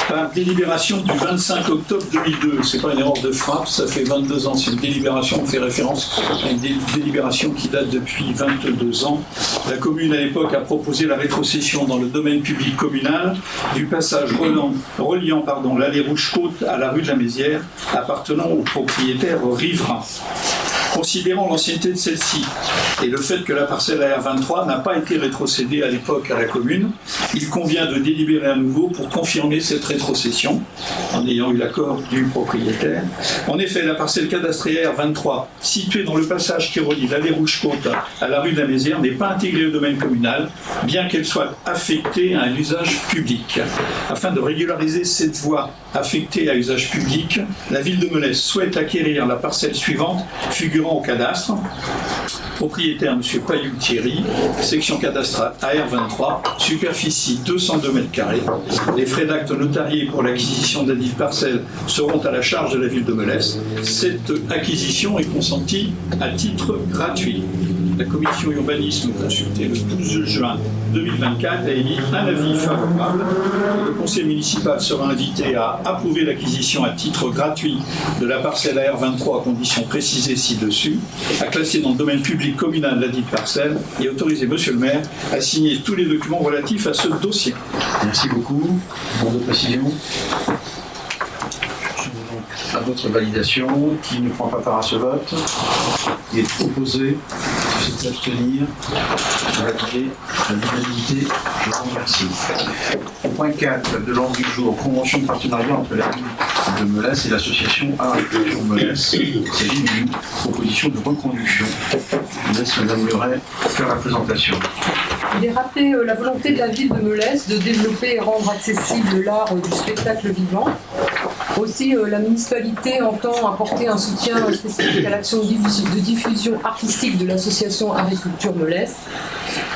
Par délibération du 25 octobre 2002, c'est pas une erreur de frappe, ça fait 22 ans, c'est une délibération, on fait référence à une délibération qui date depuis 22 ans. La commune à l'époque a proposé la rétrocession dans le domaine public communal du passage reliant l'allée Rouge-Côte à la rue de la Mézière, appartenant au propriétaire riverain. Considérant l'ancienneté de celle-ci et le fait que la parcelle AR23 n'a pas été rétrocédée à l'époque à la commune, il convient de délibérer à nouveau pour confirmer cette rétrocession, en ayant eu l'accord du propriétaire. En effet, la parcelle cadastrée AR23, située dans le passage qui relie l'allée Rouge-Côte à la rue de la Mézière, n'est pas intégrée au domaine communal, bien qu'elle soit affectée à un usage public. Afin de régulariser cette voie affectée à usage public, la ville de Melesse souhaite acquérir la parcelle suivante, figurant au cadastre. Propriétaire M. Payou Thierry, section cadastrale AR23, superficie 202 m². Les frais d'acte notariés pour l'acquisition de la dite parcelle seront à la charge de la ville de Melesse. Cette acquisition est consentie à titre gratuit. La commission urbanisme consultée le 12 juin 2024 a émis un avis favorable. Le conseil municipal sera invité à approuver l'acquisition à titre gratuit de la parcelle AR23 à conditions précisées ci-dessus, à classer dans le domaine public communal la dite parcelle et autoriser Monsieur le maire à signer tous les documents relatifs à ce dossier. Merci beaucoup. Demande de précision. À votre validation, qui ne prend pas part à ce vote, qui est opposé, qui souhaite s'abstenir, validé à l'unanimité, je vous remercie. Au point 4 de l'ordre du jour, convention de partenariat entre la ville de Melesse et l'association Agriculture Melesse. Il s'agit d'une proposition de reconduction. Je laisse Madame Muret faire la présentation. Il est rappelé la volonté de la ville de Melesse de développer et rendre accessible l'art du spectacle vivant. Aussi, la municipalité entend apporter un soutien spécifique à l'action de diffusion artistique de l'association Agriculture Melesse.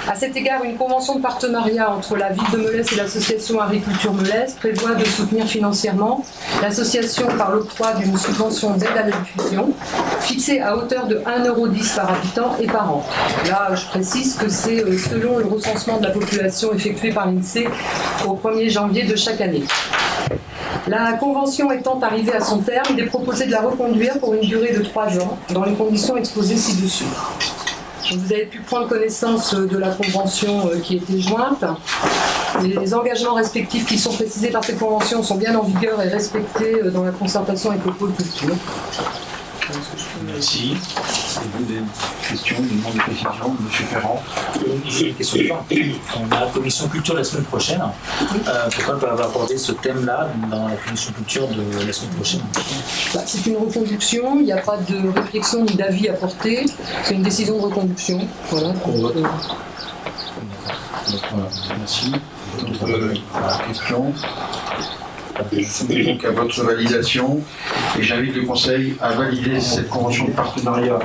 À cet égard, une convention de partenariat entre la ville de Melesse et l'association Agriculture Melesse prévoit de soutenir financièrement l'association par l'octroi d'une subvention d'aide à la diffusion fixée à hauteur de 1,10 € par habitant et par an. Là, je précise que c'est selon le recensement de la population effectué par l'INSEE au 1er janvier de chaque année. La convention étant arrivée à son terme, il est proposé de la reconduire pour une durée de 3 ans, dans les conditions exposées ci-dessus. Vous avez pu prendre connaissance de la convention qui était jointe. Les engagements respectifs qui sont précisés par cette convention sont bien en vigueur et respectés dans la concertation avec le pôle culture. Merci. Avez-vous des questions, des demandes de précision? Monsieur Ferrand. J'ai une question. On a la commission culture la semaine prochaine. Pourquoi ne pas aborder ce thème-là dans la commission culture de la semaine prochaine? C'est une reconduction, il n'y a pas de réflexion ni d'avis à porter. C'est une décision de reconduction. Voilà. Merci. D'autres questions? Je soumets donc à votre validation et j'invite le Conseil à valider cette convention de partenariat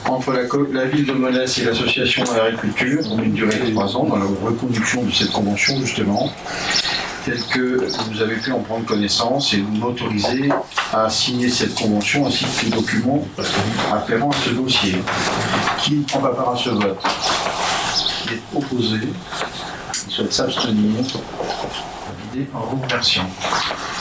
entre la ville de Molès et l'association à l'agriculture pour une durée de 3 ans dans la reconduction de cette convention justement, telle que vous avez pu en prendre connaissance et vous m'autorisez à signer cette convention ainsi que les documents afférents à ce dossier. Qui ne prend pas part à ce vote? Qui est opposé? Qui souhaite s'abstenir? Validé en vous remerciant.